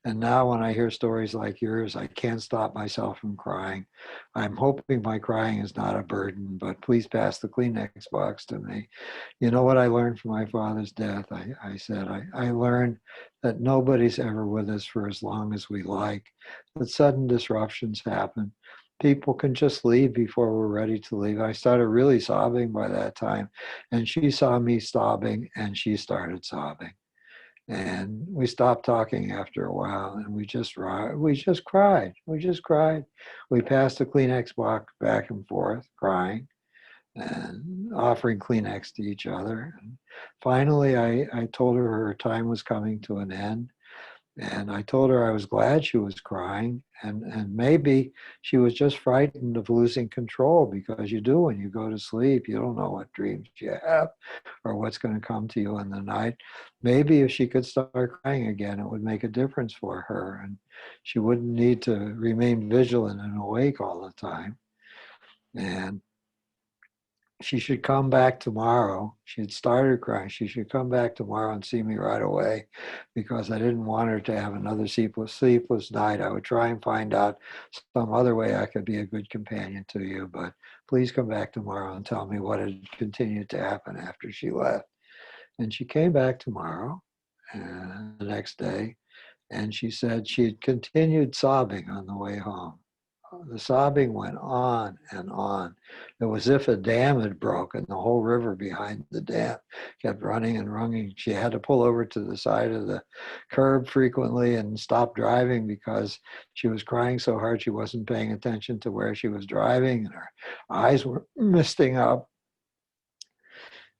And now when I hear stories like yours, I can't stop myself from crying. I'm hoping my crying is not a burden, but please pass the Kleenex box to me. You know what I learned from my father's death? I said, I learned that nobody's ever with us for as long as we like, that sudden disruptions happen. People can just leave before we're ready to leave. I started really sobbing by that time, and she saw me sobbing, and she started sobbing. And we stopped talking after a while, and we just cried. We just cried. We passed the Kleenex box back and forth, crying and offering Kleenex to each other. And finally, I told her her time was coming to an end. And I told her I was glad she was crying. And maybe she was just frightened of losing control, because you do when you go to sleep. You don't know what dreams you have or what's going to come to you in the night. Maybe if she could start crying again, it would make a difference for her. And she wouldn't need to remain vigilant and awake all the time. And she should come back tomorrow. She had started crying. She should come back tomorrow and see me right away, because I didn't want her to have another sleepless night. I would try and find out some other way I could be a good companion to you, but please come back tomorrow and tell me what had continued to happen after she left. And she came back tomorrow and the next day, and she said she had continued sobbing on the way home. The sobbing went on and on. It was as if a dam had broken. The whole river behind the dam kept running and running. She had to pull over to the side of the curb frequently and stop driving, because she was crying so hard she wasn't paying attention to where she was driving, and her eyes were misting up.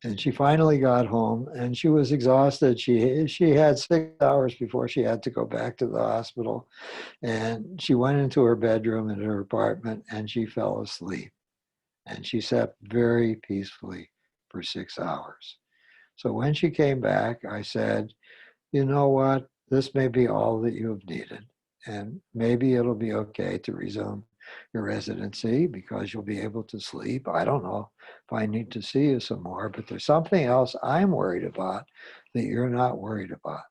And she finally got home, and she was exhausted. She had 6 hours before she had to go back to the hospital. And she went into her bedroom in her apartment, and she fell asleep. And she slept very peacefully for 6 hours. So when she came back, I said, you know what? This may be all that you have needed. And maybe it'll be okay to resume your residency, because you'll be able to sleep. I don't know if I need to see you some more, but there's something else I'm worried about that you're not worried about.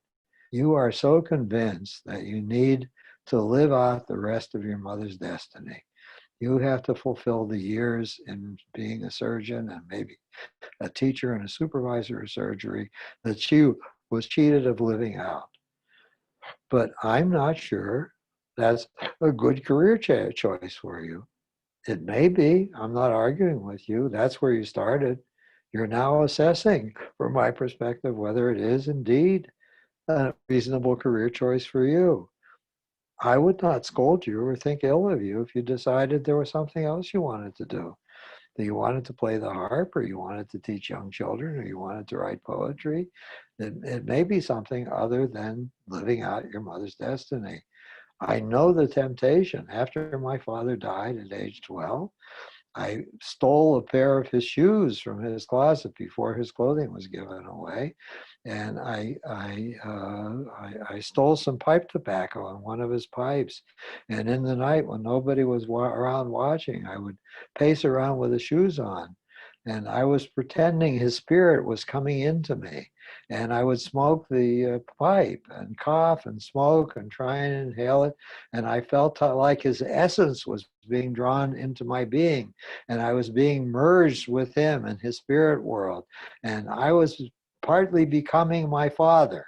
You are so convinced that you need to live out the rest of your mother's destiny. You have to fulfill the years in being a surgeon and maybe a teacher and a supervisor of surgery that she was cheated of living out. But I'm not sure that's a good career choice for you. It may be. I'm not arguing with you. That's where you started. You're now assessing, from my perspective, whether it is indeed a reasonable career choice for you. I would not scold you or think ill of you if you decided there was something else you wanted to do. That you wanted to play the harp, or you wanted to teach young children, or you wanted to write poetry. It may be something other than living out your mother's destiny. I know the temptation. After my father died at age 12, I stole a pair of his shoes from his closet before his clothing was given away, and I stole some pipe tobacco in one of his pipes. And in the night, when nobody was around watching, I would pace around with the shoes on, and I was pretending his spirit was coming into me. And I would smoke the pipe and cough and smoke and try and inhale it. And I felt like his essence was being drawn into my being. And I was being merged with him in his spirit world. And I was partly becoming my father.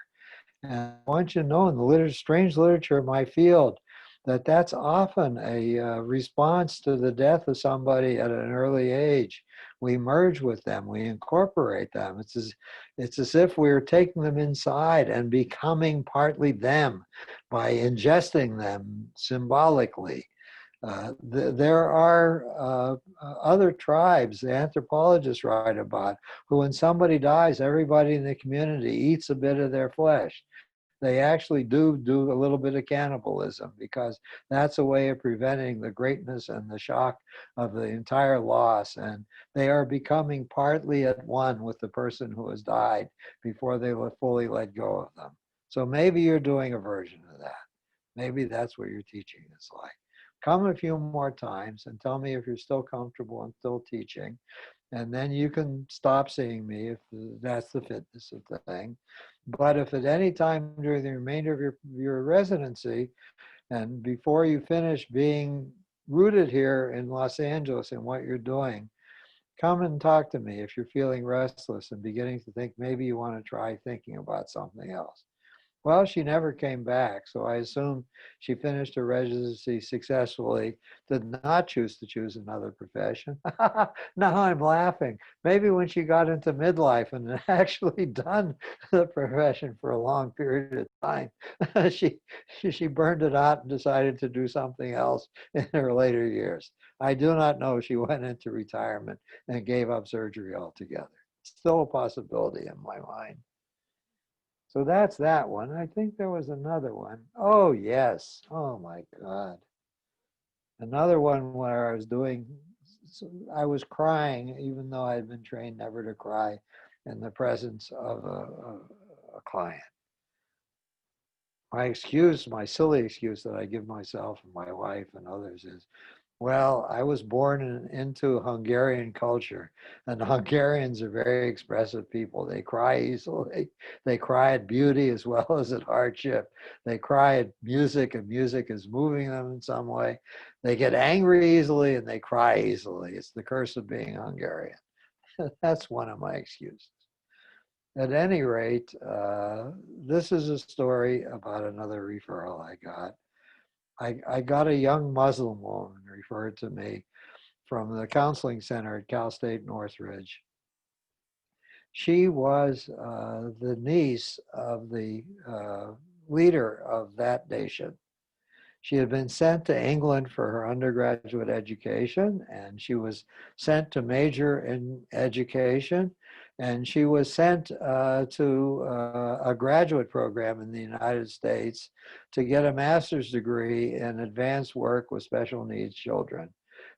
And I want you to know, in the strange literature of my field, that that's often a response to the death of somebody at an early age. We merge with them, we incorporate them. It's as if we are taking them inside and becoming partly them by ingesting them symbolically. There are other tribes, the anthropologists write about, who when somebody dies, everybody in the community eats a bit of their flesh. They actually do a little bit of cannibalism, because that's a way of preventing the greatness and the shock of the entire loss. And they are becoming partly at one with the person who has died before they fully let go of them. So maybe you're doing a version of that. Maybe that's what your teaching is like. Come a few more times and tell me if you're still comfortable and still teaching. And then you can stop seeing me if that's the fitness of the thing. But if at any time during the remainder of your residency and before you finish being rooted here in Los Angeles and what you're doing, come and talk to me if you're feeling restless and beginning to think maybe you want to try thinking about something else. Well, she never came back, so I assume she finished her residency successfully, did not choose to choose another profession. Now I'm laughing. Maybe when she got into midlife and actually done the profession for a long period of time, she, she burned it out and decided to do something else in her later years. I do not know if she went into retirement and gave up surgery altogether. Still a possibility in my mind. So that's that one. I think there was another one. Oh, yes. Oh, my God. Another one where I was doing, I was crying, even though I had been trained never to cry in the presence of a client. My excuse, my silly excuse that I give myself and my wife and others is, well, I was born into Hungarian culture, and the Hungarians are very expressive people. They cry easily. They cry at beauty as well as at hardship. They cry at music, and music is moving them in some way. They get angry easily, and they cry easily. It's the curse of being Hungarian. That's one of my excuses. At any rate, this is a story about another referral I got. I got a young Muslim woman referred to me from the counseling center at Cal State Northridge. She was the niece of the leader of that nation. She had been sent to England for her undergraduate education, and she was sent to major in education, and she was sent to a graduate program in the United States to get a master's degree in advanced work with special needs children.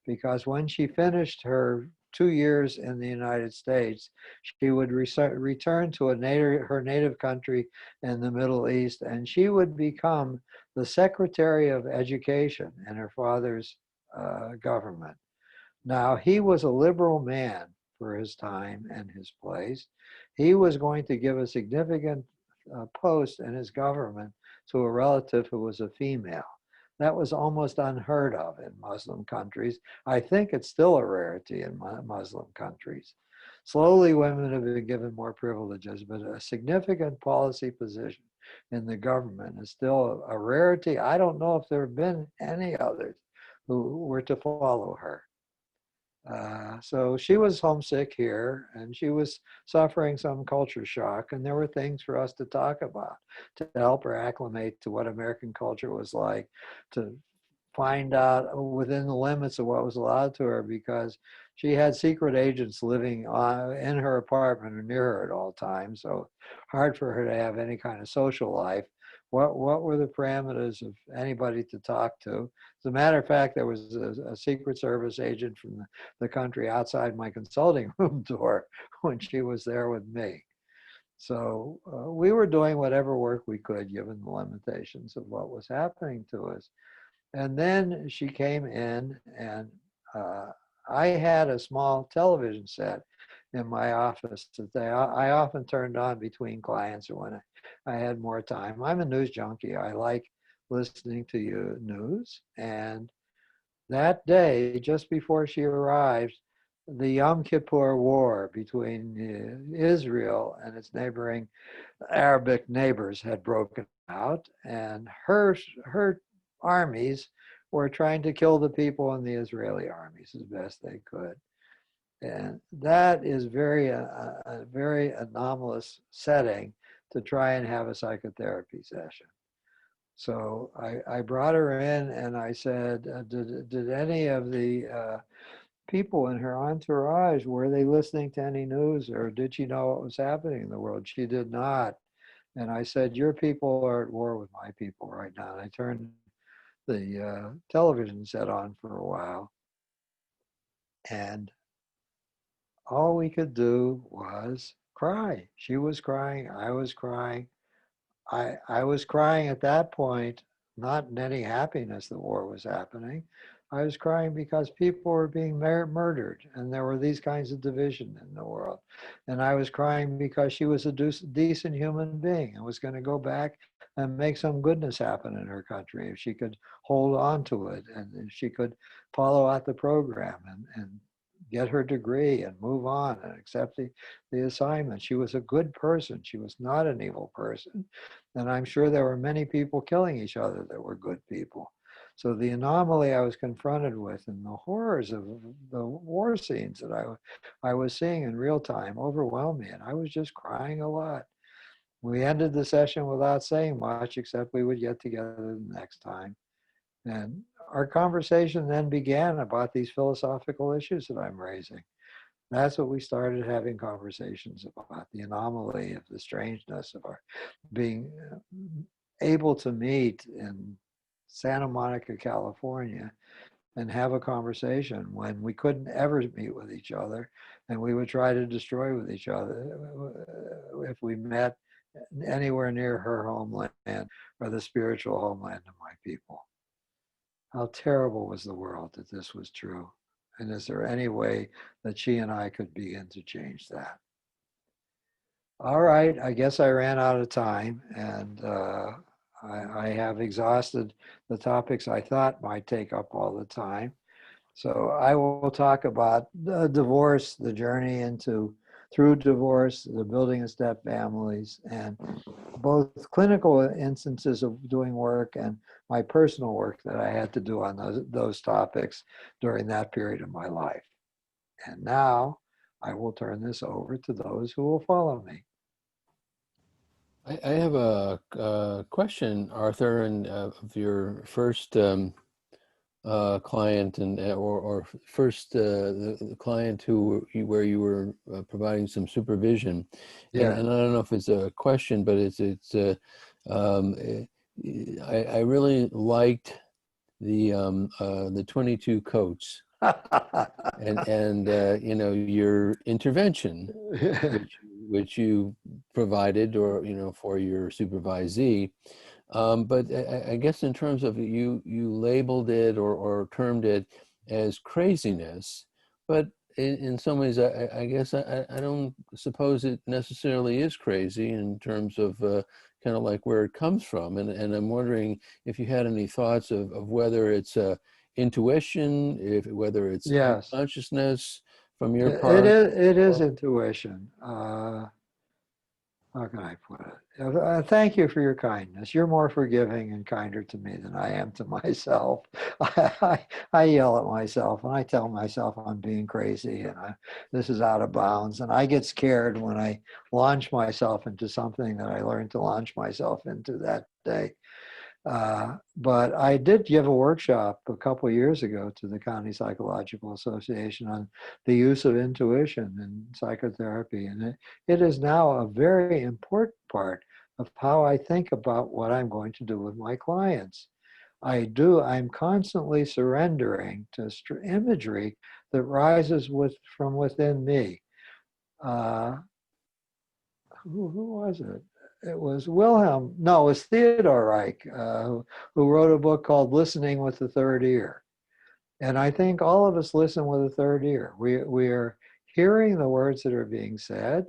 Because when she finished her 2 years in the United States, she would return to her native country in the Middle East, and she would become the Secretary of Education in her father's government. Now, he was a liberal man for his time and his place. He was going to give a significant post in his government to a relative who was a female. That was almost unheard of in Muslim countries. I think it's still a rarity in Muslim countries. Slowly, women have been given more privileges, but a significant policy position in the government is still a rarity. I don't know if there have been any others who were to follow her. So she was homesick here and she was suffering some culture shock, and there were things for us to talk about to help her acclimate to what American culture was like, to find out within the limits of what was allowed to her, because she had secret agents living in her apartment or near her at all times. So hard for her to have any kind of social life. What were the parameters of anybody to talk to? As a matter of fact, there was a Secret Service agent from the country outside my consulting room door when she was there with me. So we were doing whatever work we could given the limitations of what was happening to us. And then she came in, and I had a small television set in my office that I often turned on between clients or when I had more time. I'm a news junkie. I like listening to you news. And that day, just before she arrived, the Yom Kippur War between Israel and its neighboring Arabic neighbors had broken out, and her armies were trying to kill the people in the Israeli armies as best they could. And that is a very anomalous setting to try and have a psychotherapy session. So I brought her in and I said, did any of the people in her entourage, were they listening to any news, or did she know what was happening in the world? She did not. And I said, your people are at war with my people right now. And I turned the television set on for a while. And all we could do was cry. She was crying. I was crying. I was crying at that point not in any happiness the war was happening. I was crying because people were being murdered and there were these kinds of division in the world. And I was crying because she was a decent human being and was going to go back and make some goodness happen in her country if she could hold on to it and if she could follow out the program and get her degree and move on and accept the assignment. She was a good person. She was not an evil person. And I'm sure there were many people killing each other that were good people. So the anomaly I was confronted with and the horrors of the war scenes that I was seeing in real time overwhelmed me. And I was just crying a lot. We ended the session without saying much, except we would get together the next time. And our conversation then began about these philosophical issues that I'm raising. That's what we started having conversations about, the anomaly of the strangeness of our being able to meet in Santa Monica, California, and have a conversation when we couldn't ever meet with each other, and we would try to destroy with each other if we met anywhere near her homeland or the spiritual homeland of my people. How terrible was the world that this was true? And is there any way that she and I could begin to change that? All right, I guess I ran out of time, and I have exhausted the topics I thought might take up all the time. So I will talk about the divorce, the journey into through divorce, the building of step families, and both clinical instances of doing work and my personal work that I had to do on those topics during that period of my life. And now I will turn this over to those who will follow me. I have a question, Arthur, and of your first client and or first the client where you were providing some supervision, Yeah. and I don't know if it's a question, but um, I really liked the 22 coats and you know, your intervention which you provided, or you know, for your supervisee. But I guess in terms of you labeled it or termed it as craziness, but in some ways, I guess I don't suppose it necessarily is crazy in terms of kind of like where it comes from. And I'm wondering if you had any thoughts of whether it's intuition, whether it's Yes. consciousness from your It part. is, it is Or, intuition. How can I put it? Thank you for your kindness. You're more forgiving and kinder to me than I am to myself. I yell at myself and I tell myself I'm being crazy and this is out of bounds. And I get scared when I launch myself into something that I learned to launch myself into that day. But I did give a workshop a couple of years ago to the County Psychological Association on the use of intuition in psychotherapy. And it is now a very important part of how I think about what I'm going to do with my clients. I'm constantly surrendering to imagery that rises from within me. Uh, who was it? It was Wilhelm, no, it was Theodore Reich, who wrote a book called Listening with the Third Ear. And I think all of us listen with a third ear. We are hearing the words that are being said,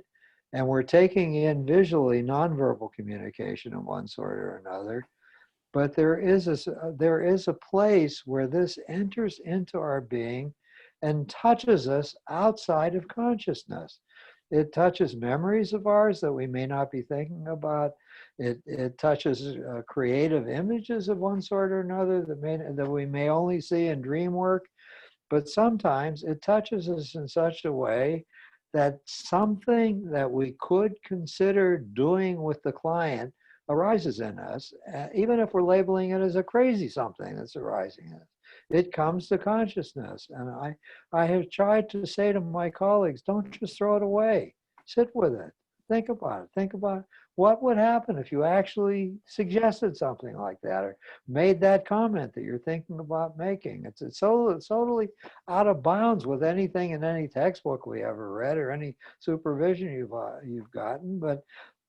and we're taking in visually nonverbal communication of one sort or another. But there is a place where this enters into our being and touches us outside of consciousness. It touches memories of ours that we may not be thinking about. It touches creative images of one sort or another that we may only see in dream work. But sometimes it touches us in such a way that something that we could consider doing with the client arises in us, even if we're labeling it as a crazy something that's arising in us. It comes to consciousness. And I have tried to say to my colleagues, don't just throw it away. Sit with it. Think about it. Think about what would happen if you actually suggested something like that or made that comment that you're thinking about making. It's totally out of bounds with anything in any textbook we ever read or any supervision you've gotten. But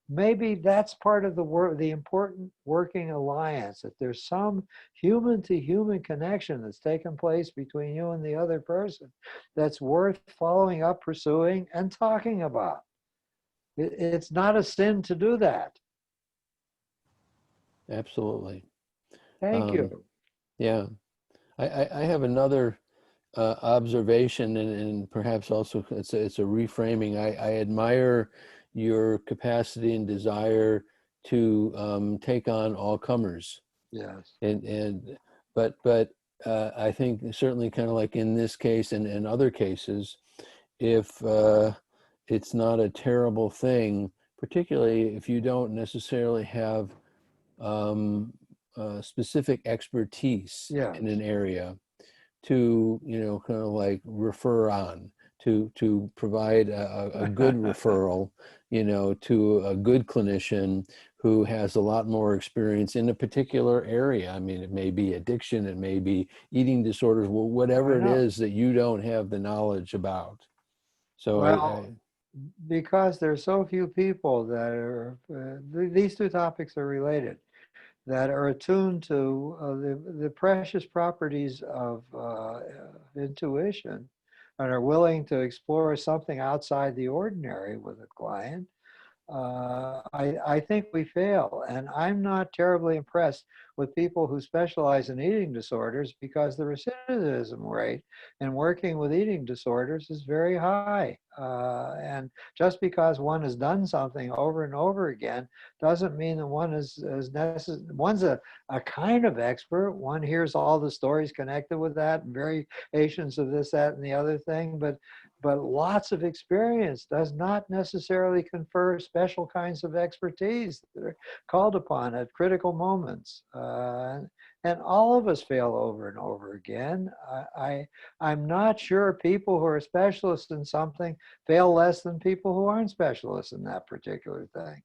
maybe that's part of the work, the important working alliance, that there's some human to human connection that's taken place between you and the other person that's worth following up, pursuing, and talking about. It's not a sin to do that. Absolutely. Thank Um, you. yeah. I have another observation, and perhaps also it's a reframing. I admire your capacity and desire to take on all comers, Yes. and but I think certainly kind of like in this case and other cases, if it's not a terrible thing, particularly if you don't necessarily have um, specific expertise in Yes. an area, to kind of like refer on, to provide a good referral, to a good clinician who has a lot more experience in a particular area. I mean, it may be addiction, it may be eating disorders, I whatever it know. is that you don't have the knowledge about. So Well, because there's so few people that are, these two topics are related, that are attuned to the precious properties of intuition and are willing to explore something outside the ordinary with a client. I think we fail. And I'm not terribly impressed with people who specialize in eating disorders, because the recidivism rate in working with eating disorders is very high. And just because one has done something over and over again doesn't mean that one is necessary. One's a kind of expert. One hears all the stories connected with that and variations of this, that, and the other thing. But lots of experience does not necessarily confer special kinds of expertise that are called upon at critical moments. And all of us fail over and over again. I'm not sure people who are specialists in something fail less than people who aren't specialists in that particular thing.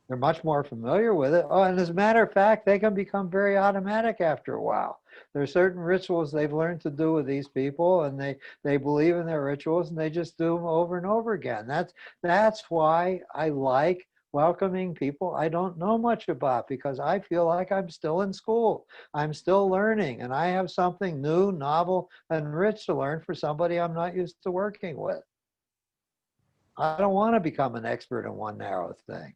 They're much more familiar with it. Oh, and as a matter of fact, they can become very automatic after a while. There are certain rituals they've learned to do with these people, and they believe in their rituals, and they just do them over and over again. That's why I like welcoming people I don't know much about, because I feel like I'm still in school. I'm still learning, and I have something new, novel, and rich to learn for somebody I'm not used to working with. I don't want to become an expert in one narrow thing.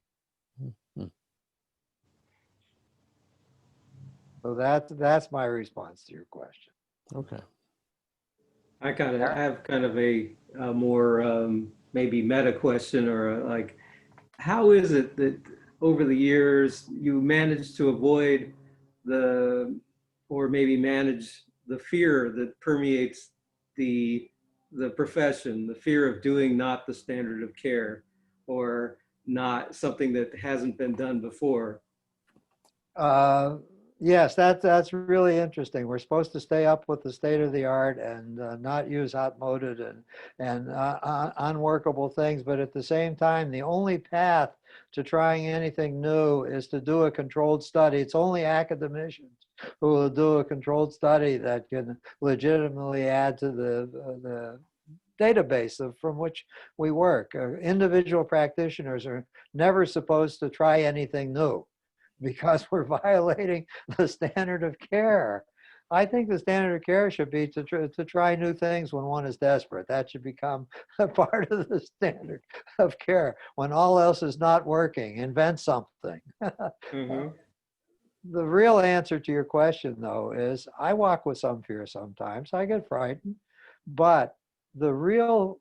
So that's my response to your question. okay. I have kind of a more maybe meta question, or like, how is it that over the years you managed to avoid the, or maybe manage the fear that permeates the the profession, the fear of doing not the standard of care, or not something that hasn't been done before? Uh, yes, that's really interesting. We're supposed to stay up with the state of the art and not use outmoded and unworkable things. But at the same time, the only path to trying anything new is to do a controlled study. It's only academicians who will do a controlled study that can legitimately add to the database from which we work. Individual practitioners are never supposed to try anything new, because we're violating the standard of care. I think the standard of care should be to try new things when one is desperate. That should become a part of the standard of care. When all else is not working, invent something. Mm-hmm. The real answer to your question, though, is I walk with some fear sometimes. I get frightened, but the real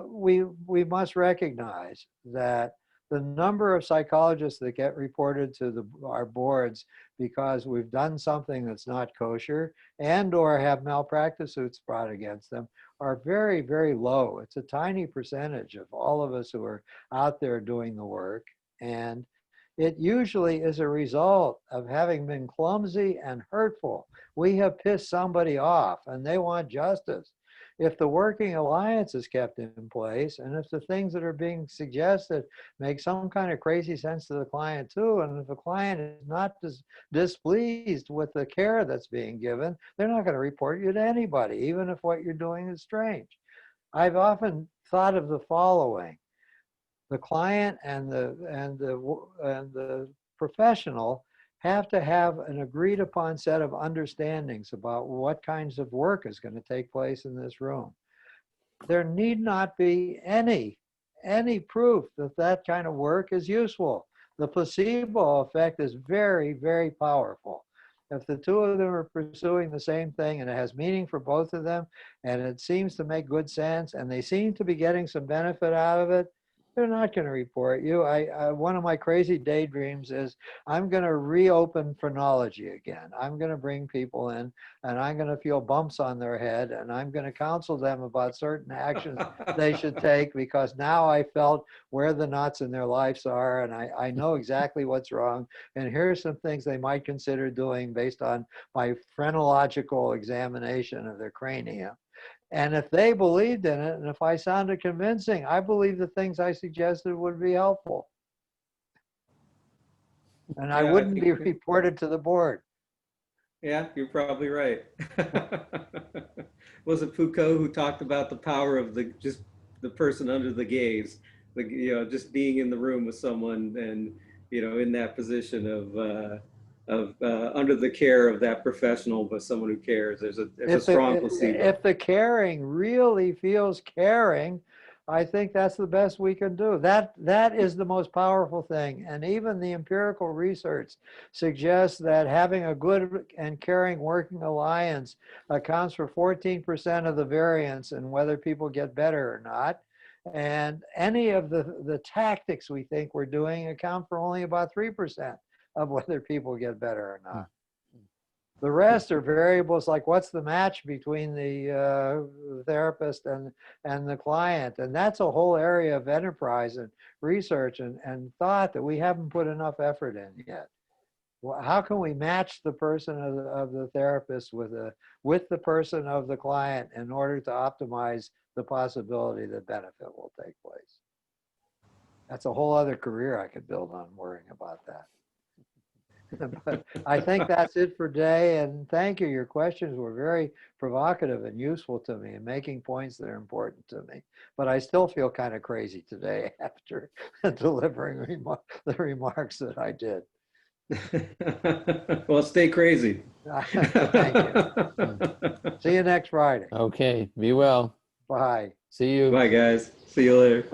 we must recognize that the number of psychologists that get reported to our boards because we've done something that's not kosher and or have malpractice suits brought against them are very, very low. It's a tiny percentage of all of us who are out there doing the work. And it usually is a result of having been clumsy and hurtful. We have pissed somebody off and they want justice. If the working alliance is kept in place, and if the things that are being suggested make some kind of crazy sense to the client too, and if the client is not displeased with the care that's being given, they're not going to report you to anybody, even if what you're doing is strange. I've often thought of the following. The client and the professional have to have an agreed upon set of understandings about what kinds of work is going to take place in this room. There need not be any proof that that kind of work is useful. The placebo effect is very, very powerful. If the two of them are pursuing the same thing and it has meaning for both of them and it seems to make good sense and they seem to be getting some benefit out of it, they're not going to report you. One of my crazy daydreams is I'm going to reopen phrenology again. I'm going to bring people in and I'm going to feel bumps on their head and I'm going to counsel them about certain actions they should take, because now I felt where the knots in their lives are and I know exactly what's wrong. And here are some things they might consider doing based on my phrenological examination of their cranium. And if they believed in it, and if I sounded convincing, I believe the things I suggested would be helpful. And I Yeah, I wouldn't be think, reported to the board. yeah, you're probably right. Was it Foucault who talked about the power of just the person under the gaze, just being in the room with someone and, in that position of under the care of that professional, but someone who cares. There's a strong placebo. If the caring really feels caring, I think that's the best we can do. That is the most powerful thing. And even the empirical research suggests that having a good and caring working alliance accounts for 14% of the variance in whether people get better or not. And any of the tactics we think we're doing account for only about 3% of whether people get better or not. The rest are variables like what's the match between the therapist and the client. And that's a whole area of enterprise and research and thought that we haven't put enough effort in yet. Well, how can we match the person of the therapist with the person of the client in order to optimize the possibility that benefit will take place? That's a whole other career I could build on worrying about that. But I think that's it for today. And thank you. Your questions were very provocative and useful to me and making points that are important to me. But I still feel kind of crazy today after delivering the remarks that I did. Well, stay crazy. Thank you. See you next Friday. Okay, be well. Bye. See you. Bye, guys. See you later.